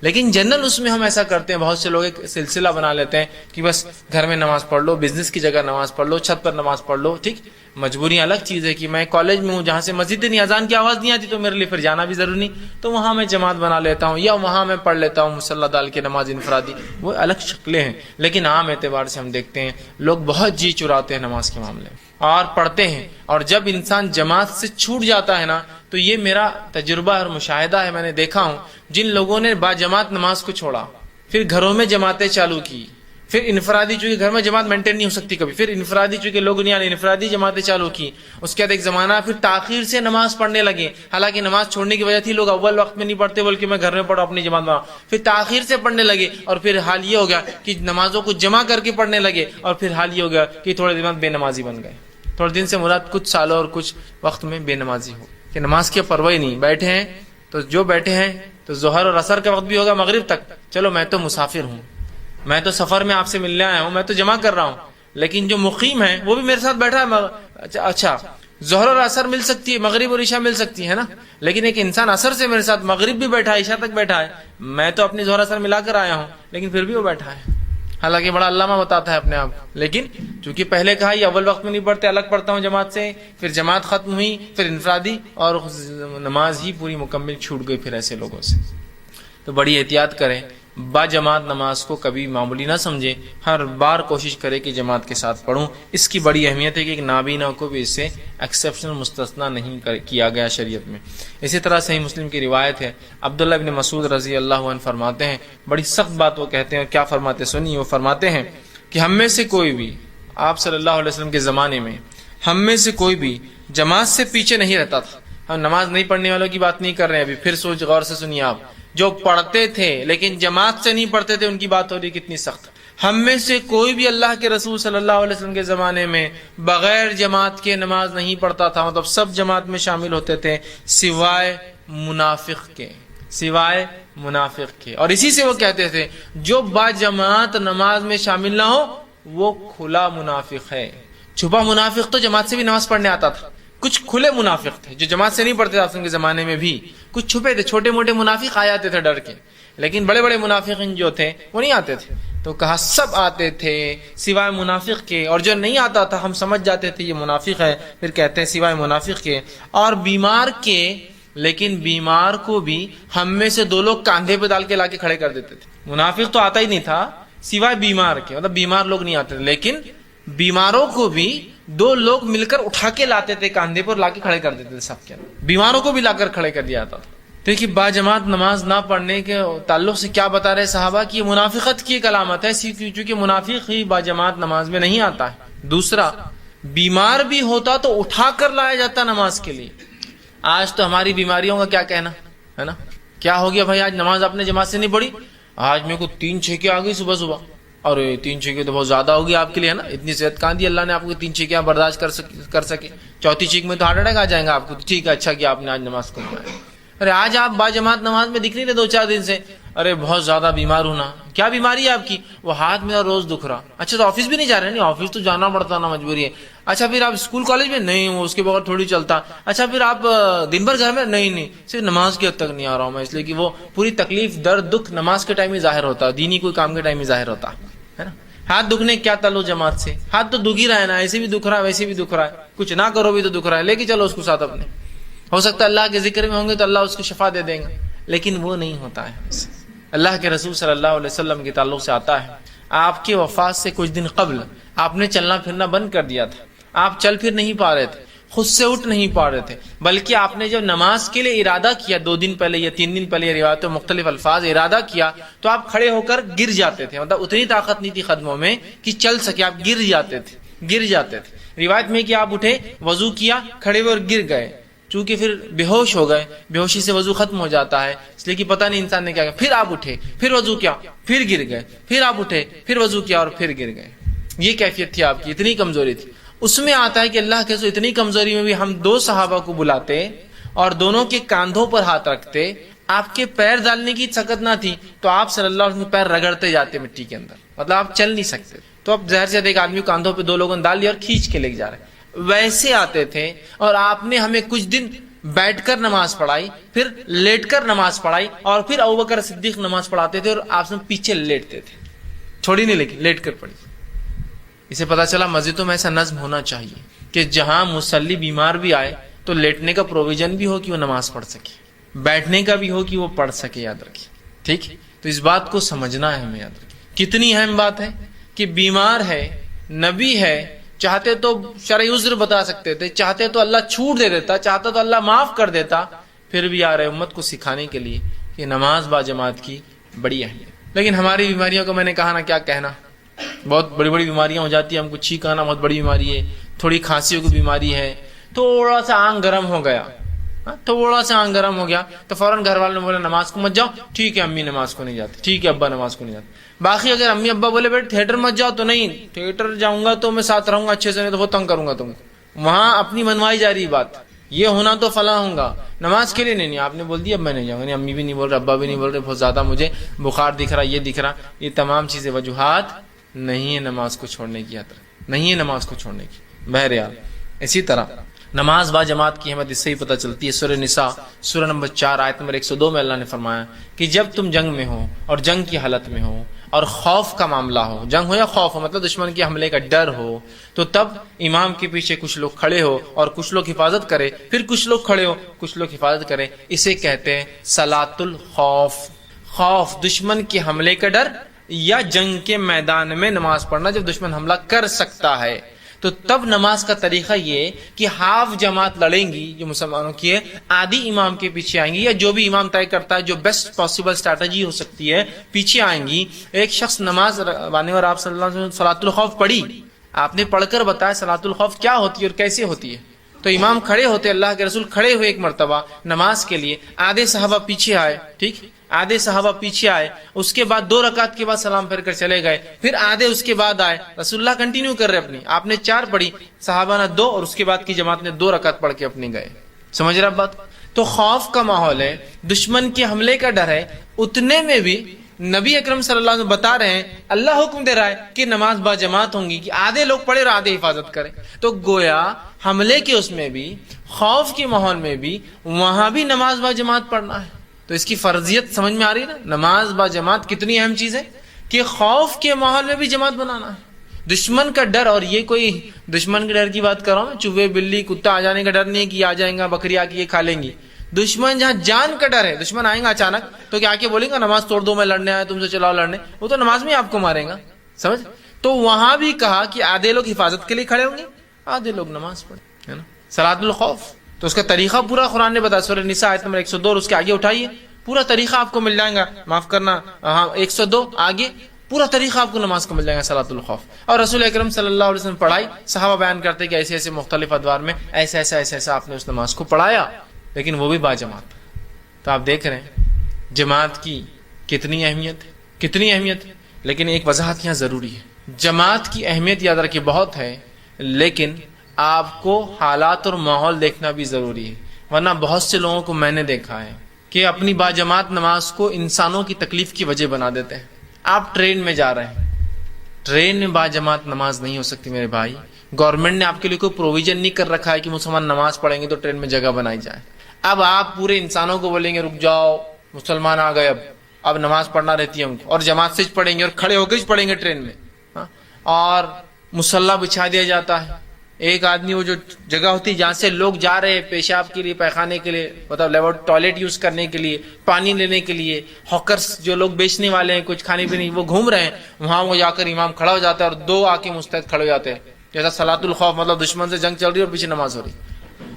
لیکن جنرل اس میں ہم ایسا کرتے ہیں، بہت سے لوگ ایک سلسلہ بنا لیتے ہیں کہ بس گھر میں نماز پڑھ لو، بزنس کی جگہ نماز پڑھ لو، چھت پر نماز پڑھ لو. ٹھیک، مجبوریاں الگ چیز ہے کہ میں کالج میں ہوں جہاں سے مسجد نہیں، اذان کی آواز نہیں آتی تو میرے لیے پھر جانا بھی ضروری نہیں، تو وہاں میں جماعت بنا لیتا ہوں یا وہاں میں پڑھ لیتا ہوں مصلی ڈال کے نماز انفرادی. وہ الگ شکلیں ہیں، لیکن عام اعتبار سے ہم دیکھتے ہیں لوگ بہت جی چراتے ہیں نماز کے معاملے میں اور پڑھتے ہیں. اور جب انسان جماعت سے چھوٹ جاتا ہے نا، تو یہ میرا تجربہ اور مشاہدہ ہے، میں نے دیکھا ہوں جن لوگوں نے با جماعت نماز کو چھوڑا، پھر گھروں میں جماعتیں چالو کی، پھر انفرادی، چونکہ گھر میں جماعت مینٹین نہیں ہو سکتی کبھی، پھر انفرادی چونکہ لوگ نہیں آنے، انفرادی جماعتیں چالو کی. اس کے بعد ایک زمانہ پھر تاخیر سے نماز پڑھنے لگے، حالانکہ نماز چھوڑنے کی وجہ تھی لوگ اول وقت میں نہیں پڑھتے بلکہ میں گھر میں پڑھوں اپنی جماعت میں، پھر تاخیر سے پڑھنے لگے اور پھر حال یہ ہو گیا کہ نمازوں کو جمع کر کے پڑھنے لگے اور پھر حال یہ ہو گیا کہ تھوڑے دن بعد بے نمازی بن گئے. تھوڑے دن سے مراد کچھ سالوں اور کچھ وقت میں بے نمازی ہو کہ نماز کی پرواہ نہیں، بیٹھے ہیں تو جو بیٹھے ہیں تو ظہر اور عصر کا وقت بھی ہوگا مغرب تک، چلو میں تو مسافر ہوں، میں تو سفر میں آپ سے ملنے آیا ہوں، میں تو جمع کر رہا ہوں، لیکن جو مقیم ہے وہ بھی میرے ساتھ بیٹھا ہے. اچھا ظہر اور عصر مل سکتی ہے، مغرب اور عشاء مل سکتی ہے نا، لیکن ایک انسان عصر سے میرے ساتھ مغرب بھی بیٹھا ہے، عشاء تک بیٹھا ہے، میں تو اپنی ظہر عصر ملا کر آیا ہوں لیکن پھر بھی وہ بیٹھا ہے، حالانکہ بڑا علامہ بتاتا ہے اپنے آپ. لیکن چونکہ پہلے کہا یہ اول وقت میں نہیں پڑھتے، الگ پڑھتا ہوں جماعت سے، پھر جماعت ختم ہوئی، پھر انفرادی اور نماز ہی پوری مکمل چھوٹ گئی پھر ایسے لوگوں سے. تو بڑی احتیاط کریں، با جماعت نماز کو کبھی معمولی نہ سمجھیں، ہر بار کوشش کرے کہ جماعت کے ساتھ پڑھوں. اس کی بڑی اہمیت ہے کہ ایک نابینا کو بھی اس سے ایکسیپشنل مستثنا نہیں کیا گیا شریعت میں. اسی طرح صحیح مسلم کی روایت ہے، عبداللہ ابن مسعود رضی اللہ عنہ فرماتے ہیں، بڑی سخت بات وہ کہتے ہیں، اور کیا فرماتے سنیے. وہ فرماتے ہیں کہ ہم میں سے کوئی بھی، آپ صلی اللہ علیہ وسلم کے زمانے میں ہم میں سے کوئی بھی جماعت سے پیچھے نہیں رہتا تھا. ہم نماز نہیں پڑھنے والوں کی بات نہیں کر رہے ہیں ابھی، پھر سوچ غور سے سنیے آپ، جو پڑھتے تھے لیکن جماعت سے نہیں پڑھتے تھے ان کی بات ہو رہی کتنی سخت. ہم میں سے کوئی بھی اللہ کے رسول صلی اللہ علیہ وسلم کے زمانے میں بغیر جماعت کے نماز نہیں پڑھتا تھا، مطلب سب جماعت میں شامل ہوتے تھے سوائے منافق کے، سوائے منافق کے. اور اسی سے وہ کہتے تھے جو با جماعت نماز میں شامل نہ ہو وہ کھلا منافق ہے. چھپا منافق تو جماعت سے بھی نماز پڑھنے آتا تھا، کچھ کھلے منافق تھے جو جماعت سے نہیں پڑھتے تھے کے زمانے میں بھی، کچھ چھپے تھے، چھوٹے موٹے منافق آ جاتے تھے ڈر کے، لیکن بڑے بڑے منافقین جو تھے وہ نہیں آتے تھے. تو کہا سب آتے تھے سوائے منافق کے، اور جو نہیں آتا تھا ہم سمجھ جاتے تھے یہ منافق ہے، پھر کہتے ہیں سوائے منافق کے اور بیمار کے. لیکن بیمار کو بھی ہم میں سے 2 لوگ کاندھے پہ ڈال کے لا کے کھڑے کر دیتے تھے. منافق تو آتا ہی نہیں تھا سوائے بیمار کے، مطلب بیمار لوگ نہیں آتے تھے، لیکن بیماروں کو بھی 2 لوگ مل کر اٹھا کے لاتے تھے، کاندھے پر لا کے کھڑے کر دیتے تھے سب کے، بیماروں کو بھی لا کر کھڑے کر دیا تھا. دیکھیے با جماعت نماز نہ پڑھنے کے تعلق سے کیا بتا رہے صحابہ کی، یہ منافقت کی ایک علامت ہے، چونکہ منافق ہی با جماعت نماز میں نہیں آتا ہے. دوسرا، بیمار بھی ہوتا تو اٹھا کر لایا جاتا نماز کے لیے. آج تو ہماری بیماریوں کا کیا کہنا ہے نا، کیا ہو گیا بھائی آج نماز آپ نے جماعت سے نہیں پڑھی، آج میرے کو 3 چھینکیں آ گئی صبح، اور 3 چھینکیں تو بہت زیادہ ہوگی آپ کے لیے نا، اتنی صحت کہاں دی اللہ نے آپ کو 3 چھینکیں برداشت کر سکے، 4تھی چھینک میں تو ہارٹ اٹیک آ جائیں گا آپ کو. ٹھیک ہے، اچھا کیا آپ نے آج نماز کو پڑھا. ارے آج آپ با جماعت نماز میں دکھ نہیں رہے 2-4 دن سے، ارے بہت زیادہ بیمار ہونا، کیا بیماری ہے آپ کی، وہ ہاتھ میرا روز دکھ رہا. اچھا تو آفس بھی نہیں جا رہے؟ نہیں آفس تو جانا پڑتا نا، مجبوری ہے. اچھا پھر آپ اسکول کالج میں؟ نہیں وہ اس کے بغیر تھوڑی چلتا. اچھا پھر آپ دن بھر گھر میں؟ نہیں صرف نماز کی حد تک نہیں آ رہا ہوں میں، اس لیے کہ وہ پوری تکلیف درد دکھ نماز کے ٹائم ہی ظاہر ہوتا ہے، دینی کوئی کام کے ٹائم ہی ظاہر ہوتا ہے نا. ہاتھ دکھنے کیا تعلق جماعت سے، ہاتھ تو دکھ ہی رہا ہے نا، ایسے بھی دکھ رہا ہے ویسے بھی دکھ رہا ہے، کچھ نہ کرو بھی تو دکھ رہا ہے، لے کے چلو اس کو ساتھ اپنے. ہو سکتا ہے اللہ کے ذکر میں ہوں گے تو اللہ اس کو شفا دے دیں گے، لیکن وہ نہیں ہوتا ہے ہم سے۔ اللہ کے رسول صلی اللہ علیہ وسلم کے تعلق سے آتا ہے، آپ کی وفات سے کچھ دن قبل آپ نے چلنا پھرنا بند کر دیا تھا، آپ چل پھر نہیں پا رہے تھے، خود سے اٹھ نہیں پا رہے تھے، بلکہ آپ نے جب نماز کے لیے ارادہ کیا 2 دن پہلے یا 3 دن پہلے، روایتوں میں مختلف الفاظ ارادہ کیا، تو آپ کھڑے ہو کر گر جاتے تھے، مطلب اتنی طاقت نہیں تھی قدموں میں کہ چل سکے، آپ گر جاتے تھے۔ روایت میں کہ آپ اٹھے، وضو کیا، کھڑے ہوئے اور گر گئے، چونکہ پھر بے ہوش ہو گئے، بے ہوشی سے وضو ختم ہو جاتا ہے، اس لیے کہ پتہ نہیں انسان نے کیا کیا، پھر آپ اٹھے، پھر وضو کیا، پھر گر گئے، پھر آپ اٹھے، پھر وضو کیا اور پھر گر گئے۔ یہ کیفیت تھی آپ کی، اتنی کمزوری تھی۔ اس میں آتا ہے کہ اللہ کے رسول اتنی کمزوری میں بھی ہم 2 صحابہ کو بلاتے اور دونوں کے کاندھوں پر ہاتھ رکھتے، آپ کے پیر ڈالنے کی طاقت نہ تھی تو آپ صلی اللہ علیہ وسلم پیر رگڑتے جاتے مٹی کے اندر، مطلب آپ چل نہیں سکتے، تو اب ظاہر سے ایک آدمی کاندھوں پہ 2 لوگوں نے ڈال لیا اور کھینچ کے لے کے جا رہے، ویسے آتے تھے۔ اور آپ نے ہمیں کچھ دن بیٹھ کر نماز پڑھائی، پھر لیٹ کر نماز پڑھائی، اور پھر ابوبکر صدیق نماز پڑھاتے تھے اور آپ سے پیچھے لیٹتے تھے، چھوڑی نہیں، لیکن لیٹ کر پڑھی۔ اسے پتا چلا مسجدوں میں ایسا نظم ہونا چاہیے کہ جہاں مصلی بیمار بھی آئے تو لیٹنے کا پروویژن بھی ہو کہ وہ نماز پڑھ سکے، بیٹھنے کا بھی ہو کہ وہ پڑھ سکے، یاد رکھیے، ٹھیک؟ تو اس بات کو سمجھنا ہے ہمیں، یاد رکھیے کتنی اہم بات ہے کہ بیمار ہے، نبی ہے، چاہتے تو شرعی عذر بتا سکتے تھے، چاہتے تو اللہ چھوٹ دے دیتا، چاہتا تو اللہ معاف کر دیتا، پھر بھی آ رہے امت کو سکھانے کے لیے کہ نماز با جماعت کی بڑی اہمیت۔ لیکن ہماری بیماریوں کو میں نے کہا نا، کیا کہنا، بہت بڑی بڑی بیماریاں ہو جاتی ہیں، ہم کو چھینک آنا بہت بڑی بیماری ہے، تھوڑی کھانسی کی بیماری ہے، تھوڑا سا آنکھ گرم ہو گیا، تھوڑا سا آنکھ گرم ہو گیا تو فوراً گھر والوں نے بولا نماز کو مت جاؤ، ٹھیک ہے امی نماز کو نہیں جاتی، ٹھیک ہے ابا نماز کو نہیں جاتے۔ باقی اگر امی ابا بولے بیٹے تھیٹر مت جاؤ تو نہیں، تھیٹر جاؤں گا تو میں ساتھ رہوں گا اچھے سے، نہیں تو وہ تنگ کروں گا تم کو، وہاں اپنی منوائی جا رہی بات، یہ ہونا تو فلاں ہوں گا، نماز کے لیے نہیں، آپ نے بول دیا اب میں نہیں جاؤں گا، امی بھی نہیں بول رہے، ابا بھی نہیں بول رہے، بہت زیادہ مجھے بخار دکھ رہا، یہ دکھ رہا، یہ تمام چیزیں وجوہات نہیں ہے نماز کو چھوڑنے کی، نہیں ہے نماز کو چھوڑنے کی۔ بہرحال اسی طرح نماز با جماعت کی اہمیت اس سے ہی پتہ چلتی ہے۔ سورہ نساء سورہ نمبر 4 آیت نمبر 102 میں اللہ نے فرمایا کہ جب تم جنگ میں ہو اور جنگ کی حالت میں ہو اور خوف کا معاملہ ہو، جنگ ہو یا خوف ہو، مطلب دشمن کے حملے کا ڈر ہو، تو تب امام کے پیچھے کچھ لوگ کھڑے ہو اور کچھ لوگ حفاظت کرے، پھر کچھ لوگ کھڑے ہو کچھ لوگ حفاظت کرے، اسے کہتے ہیں صلاۃ الخوف۔ خوف دشمن کے حملے کا ڈر یا جنگ کے میدان میں نماز پڑھنا جب دشمن حملہ کر سکتا ہے، تو تب نماز کا طریقہ یہ کہ ہاف جماعت لڑیں گی جو مسلمانوں کی ہے، آدھی امام کے پیچھے آئیں گی، یا جو بھی امام طے کرتا ہے جو بیسٹ پاسبل اسٹریٹجی ہو سکتی ہے، پیچھے آئیں گی۔ ایک شخص نماز بانے اور آپ صلی اللہ علیہ وسلم صلاۃ الخوف پڑھی، آپ نے پڑھ کر بتایا صلاۃ الخوف کیا ہوتی ہے اور کیسے ہوتی ہے، تو امام کھڑے ہوتے، اللہ کے رسول کھڑے ہوئے ایک مرتبہ نماز کے لیے، آدھے صحابہ پیچھے آئے، ٹھیک، آدھے صحابہ پیچھے آئے، اس کے بعد 2 رکعت کے بعد سلام پھیر کر چلے گئے، پھر آدھے اس کے بعد آئے، رسول اللہ کنٹینیو کر رہے اپنی، آپ نے 4 پڑھی، صحابہ نے 2، اور اس کے بعد کی جماعت نے 2 رکعت پڑھ کے اپنی گئے۔ سمجھ رہے آپ بات؟ تو خوف کا ماحول ہے، دشمن کے حملے کا ڈر ہے، اتنے میں بھی نبی اکرم صلی اللہ علیہ وسلم بتا رہے ہیں، اللہ حکم دے رہا ہے کہ نماز با جماعت ہوں گی، کہ آدھے لوگ پڑھے اور آدھے حفاظت کریں، تو گویا حملے کے اس میں بھی، خوف کے ماحول میں بھی، وہاں بھی نماز با جماعت پڑھنا ہے۔ تو اس کی فرضیت سمجھ میں آ رہی ہے نا، نماز با جماعت کتنی اہم چیز ہے کہ خوف کے ماحول میں بھی جماعت بنانا ہے۔ دشمن کا ڈر، اور یہ کوئی دشمن کے ڈر کی بات کر رہا ہوں، چوہے بلی کتا آ جانے کا ڈر نہیں ہے کہ آ جائیں گا بکری آ کے یہ کھا لیں گی، دشمن جہاں جان کا ڈر ہے، دشمن آئیں گا اچانک تو کیا کے بولیں گا نماز توڑ دو، میں لڑنے آیا تم سے چلاؤ لڑنے، وہ تو نماز میں آپ کو ماریں گا، سمجھ؟ تو وہاں بھی کہا کہ آدھے لوگ حفاظت کے لیے کھڑے ہوں گے، آدھے لوگ نماز پڑھیں، ہے نا، صلاۃ الخوف۔ تو اس کا طریقہ پورا قرآن نے بتایا، سورہ نساء آیت نمبر 102 اور اس کے آگے اٹھائیے، پورا طریقہ آپ کو مل جائے گا، معاف کرنا، ہاں 102 آگے پورا طریقہ آپ کو نماز کو مل جائے گا، صلاۃ الخوف۔ اور رسول اکرم صلی اللہ علیہ وسلم پڑھائی، صحابہ بیان کرتے کہ ایسے ایسے مختلف ادوار میں ایسا ایسا ایسا ایسا آپ نے اس نماز کو پڑھایا، لیکن وہ بھی با جماعت۔ تو آپ دیکھ رہے ہیں جماعت کی کتنی اہمیت ہے، کتنی اہمیت ہے، لیکن ایک وضاحت یہاں ضروری ہے، جماعت کی اہمیت یاد رکھیے بہت ہے، لیکن آپ کو حالات اور ماحول دیکھنا بھی ضروری ہے، ورنہ بہت سے لوگوں کو میں نے دیکھا ہے کہ اپنی با جماعت نماز کو انسانوں کی تکلیف کی وجہ بنا دیتے ہیں۔ آپ ٹرین میں جا رہے ہیں، ٹرین میں با جماعت نماز نہیں ہو سکتی میرے بھائی، گورنمنٹ نے آپ کے لیے کوئی پروویژن نہیں کر رکھا ہے کہ مسلمان نماز پڑھیں گے تو ٹرین میں جگہ بنائی جائے۔ اب آپ پورے انسانوں کو بولیں گے رک جاؤ، مسلمان آ گئے، اب نماز پڑھنا رہتی ہے ان کو، اور جماعت سے پڑھیں گے اور کھڑے ہو کے پڑھیں گے ٹرین میں، اور مصلی بچھا دیا جاتا ہے، ایک آدمی وہ جو جگہ ہوتی ہے جہاں سے لوگ جا رہے ہیں پیشاب کے لیے پیخانے کے لیے مطلب ٹوائلٹ یوز کرنے کے لیے پانی لینے کے لیے ہاکرس جو لوگ بیچنے والے ہیں کچھ کھانے پینے وہ گھوم رہے ہیں وہاں وہ جا کر امام کھڑا ہو جاتا ہے اور دو آ کے مستعد کھڑے ہو جاتے ہیں جیسا صلاۃ الخوف مطلب دشمن سے جنگ چل رہی ہے اور پیچھے نماز ہو رہی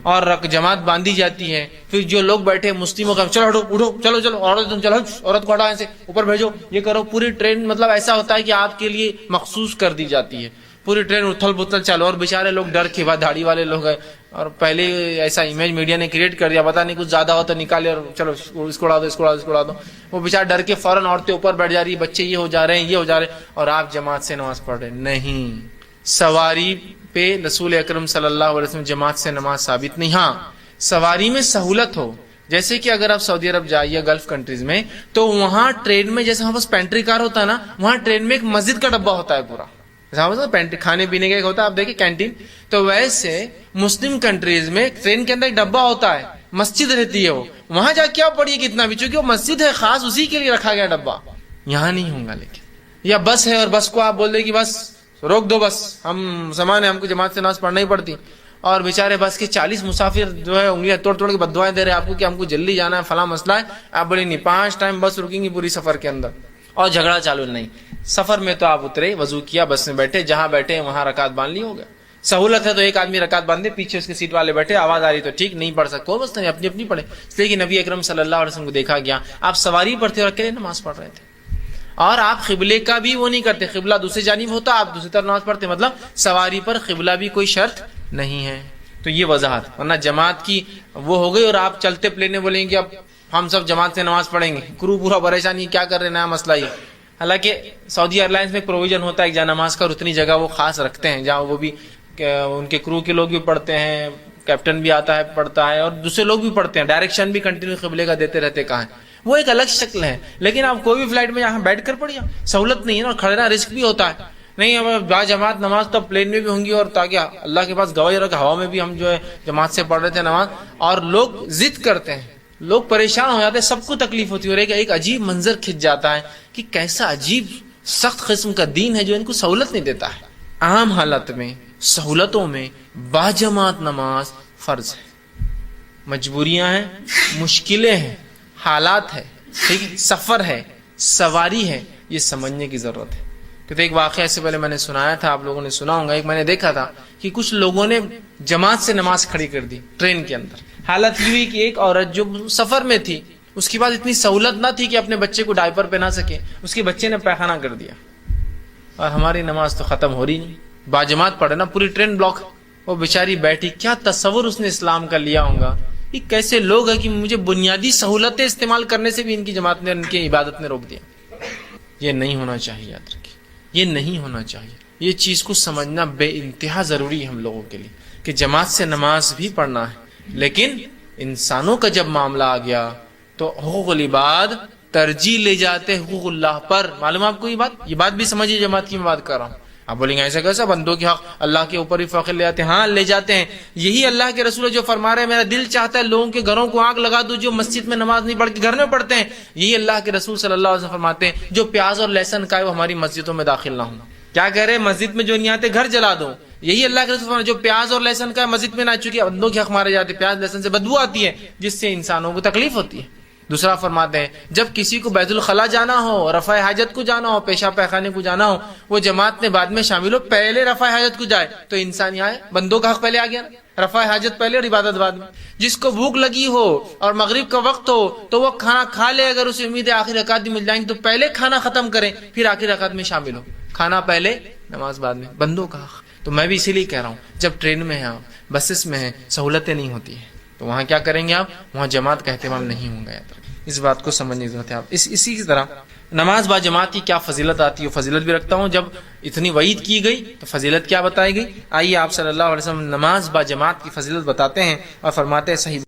اور جماعت باندھی جاتی ہے. پھر جو لوگ بیٹھے مسلموں کا چلو اٹھو چلو چلو عورت تم چلو عورت کو ہٹاؤ ایسے اوپر بھیجو یہ کرو. پوری ٹرین مطلب ایسا ہوتا ہے کہ آپ کے لیے مخصوص کر دی جاتی ہے پوری ٹرین اتھل پتھل چلو اور بیچارے لوگ ڈر کے بعد داڑھی والے لوگ ہیں اور پہلے ایسا امیج میڈیا نے کریٹ کر دیا پتا نہیں کچھ زیادہ ہو تو نکالے اور چلو اس کو اڑا دو اس کو اڑا دو اس کو اڑا دو. وہ بیچارے ڈر کے فوراً عورتیں اوپر بیٹھ جا رہی بچے یہ ہو جا رہے ہیں یہ ہو جا رہے ہیں اور آپ جماعت سے نماز پڑھ رہے ہیں. نہیں سواری پہ رسول اکرم صلی اللہ علیہ وسلم جماعت سے نماز ثابت نہیں. ہاں سواری میں سہولت ہو جیسے کہ اگر آپ سعودی عرب جائیے گلف کنٹریز میں تو وہاں ٹرین میں جیسے وہاں بس پینٹری کار ہوتا ہے نا وہاں ٹرین میں ایک مسجد کا ڈبہ ہوتا ہے پورا کھانے پینے کا ایک ہوتا ہے آپ دیکھیں کینٹین. تو ویسے مسلم کنٹریز میں ٹرین کے اندر ایک ڈبہ ہوتا ہے مسجد رہتی ہے وہ وہاں جا کے آپ پڑھیے کتنا بھی چونکہ وہ مسجد ہے خاص اسی کے لیے رکھا گیا ڈبہ. یہاں نہیں ہوگا لیکن یا بس ہے اور بس کو آپ بول دیں کہ بس روک دو بس ہم سامان ہے ہم کو جماعت سے نماز پڑھنا ہی پڑتی اور بیچارے بس کے 40 مسافر جو ہے انگلیاں توڑ توڑ کے بددعائیں دے رہے ہیں آپ کو کہ ہم کو جلدی جانا ہے فلاں مسئلہ ہے. آپ بولے نہیں 5 ٹائم بس رکیں گی پوری سفر کے اندر اور جھگڑا چالو نہیں. سفر میں تو آپ اترے وضو کیا بس میں بیٹھے جہاں بیٹھے وہاں رکعت باندھ لی ہو گیا. سہولت ہے تو ایک آدمی رکعت باندھے پیچھے اس کے سیٹ والے بیٹھے آواز آ رہی تو ٹھیک نہیں پڑھ سکتے بس نہیں اپنی اپنی پڑھے. اس لیے کہ نبی اکرم صلی اللہ علیہ وسلم کو دیکھا گیا آپ سواری پر تھے اور اکیلے نماز پڑھ رہے تھے اور آپ قبلے کا بھی وہ نہیں کرتے قبلہ دوسری جانب ہوتا آپ دوسری طرف نماز پڑھتے مطلب سواری پر قبلہ بھی کوئی شرط نہیں ہے. تو یہ وضاحت ورنہ جماعت کی وہ ہو گئی اور آپ چلتے پلینے بولیں گے اب ہم سب جماعت سے نماز پڑھیں گے کرو پورا پریشانی کیا کر رہے نیا مسئلہ یہ. حالانکہ سعودی ایئر لائنس میں پروویژن ہوتا ہے جہاں نماز کا اور اتنی جگہ وہ خاص رکھتے ہیں جہاں وہ بھی ان کے کرو کے لوگ بھی پڑھتے ہیں کیپٹن بھی آتا ہے پڑھتا ہے اور دوسرے لوگ بھی پڑھتے ہیں ڈائریکشن بھی کنٹینیو قبلے کا دیتے رہتے کہاں وہ ایک الگ شکل ہے. لیکن آپ کوئی بھی فلائٹ میں یہاں بیٹھ کر پڑھیے سہولت نہیں ہے اور کھڑنا رسک بھی ہوتا ہے. نہیں اب جماعت نماز تو پلین میں بھی ہوں گی اور تاکہ اللہ کے پاس گواہی رکھ ہوا میں بھی ہم جو ہے جماعت سے پڑھ رہے تھے نماز اور لوگ ضد کرتے ہیں لوگ پریشان ہو جاتے ہیں سب کو تکلیف ہوتی ہے اور ایک عجیب منظر کھنچ جاتا ہے کہ کیسا عجیب سخت قسم کا دین ہے جو ان کو سہولت نہیں دیتا ہے. عام حالت میں سہولتوں میں باجماعت نماز فرض ہے. مجبوریاں ہیں مشکلیں ہیں حالات ہے ٹھیک ہے سفر ہے سواری ہے یہ سمجھنے کی ضرورت ہے. کہ ایک واقعہ سے پہلے میں نے سنایا تھا آپ لوگوں نے سنا ہوگا ایک میں نے دیکھا تھا کہ کچھ لوگوں نے جماعت سے نماز کھڑی کر دی ٹرین کے اندر. حالت یہ ہوئی کہ ایک عورت جو سفر میں تھی اس کے بعد اتنی سہولت نہ تھی کہ اپنے بچے کو ڈائپر پہنا سکے اس کے بچے نے پیخانہ کر دیا اور ہماری نماز تو ختم ہو رہی نہیں باجماعت پڑھے نا پوری ٹرین بلاک. وہ بیچاری بیٹھی کیا تصور اس نے اسلام کا لیا ہوگا. یہ کیسے لوگ ہیں کہ مجھے بنیادی سہولتیں استعمال کرنے سے بھی ان کی جماعت نے ان کی عبادت نے روک دیا. یہ نہیں ہونا چاہیے یاد رکھیے یہ نہیں ہونا چاہیے. یہ چیز کو سمجھنا بے انتہا ضروری ہے ہم لوگوں کے لیے کہ جماعت سے نماز بھی پڑھنا ہے لیکن انسانوں کا جب معاملہ آ گیا تو حقوق العباد ترجیح لے جاتے حقوق اللہ پر. معلوم آپ کو یہ بات بھی سمجھیے جماعت کی میں بات کر رہا ہوں. آپ بولیں گے ایسا کیسا بندوں کے حق اللہ کے اوپر ہی فخر لے جاتے ہیں. ہاں لے جاتے ہیں. یہی اللہ کے رسول جو فرما رہے ہیں میرا دل چاہتا ہے لوگوں کے گھروں کو آگ لگا دو جو مسجد میں نماز نہیں پڑھ کے گھر میں پڑھتے ہیں. یہی اللہ کے رسول صلی اللہ علیہ وسلم فرماتے ہیں جو پیاز اور لہسن کا ہے وہ ہماری مسجدوں میں داخل نہ ہوں. کیا کہہ رہے ہیں مسجد میں جو نہیں آتے گھر جلا دو. یہی اللہ کے رسول فرماتے جو پیاز اور لہسن کا ہے مسجد میں نہ چکے بندوں کے حق مارے جاتے. پیاز لہسن سے بدبو آتی ہے جس سے انسانوں کو تکلیف ہوتی ہے. دوسرا فرماتے ہیں جب کسی کو بیت الخلا جانا ہو رفع حاجت کو جانا ہو پیشاب پیخانے کو جانا ہو وہ جماعت میں بعد میں شامل ہو پہلے رفع حاجت کو جائے تو انسان آئے بندوں کا حق پہلے آ گیا رفع حاجت پہلے اور عبادت بعد میں. جس کو بھوک لگی ہو اور مغرب کا وقت ہو تو وہ کھانا کھا لے اگر اسے امید ہے آخری رکعت بھی مل جائیں گے تو پہلے کھانا ختم کریں پھر آخری رکعت میں شامل ہو. کھانا پہلے نماز بعد میں بندوں کا حق. تو میں بھی اسی لیے کہہ رہا ہوں جب ٹرین میں ہیں آپ بسز میں ہیں سہولتیں نہیں ہوتی ہیں تو وہاں کیا کریں گے آپ وہاں جماعت کا اہتمام نہیں ہوں گا. اس بات کو سمجھنے کی ضرورت ہے. آپ اسی طرح نماز با جماعت کی کیا فضیلت آتی ہے وہ فضیلت بھی رکھتا ہوں. جب اتنی وعید کی گئی تو فضیلت کیا بتائی گئی. آئیے آپ صلی اللہ علیہ وسلم نماز با جماعت کی فضیلت بتاتے ہیں اور فرماتے ہیں صحیح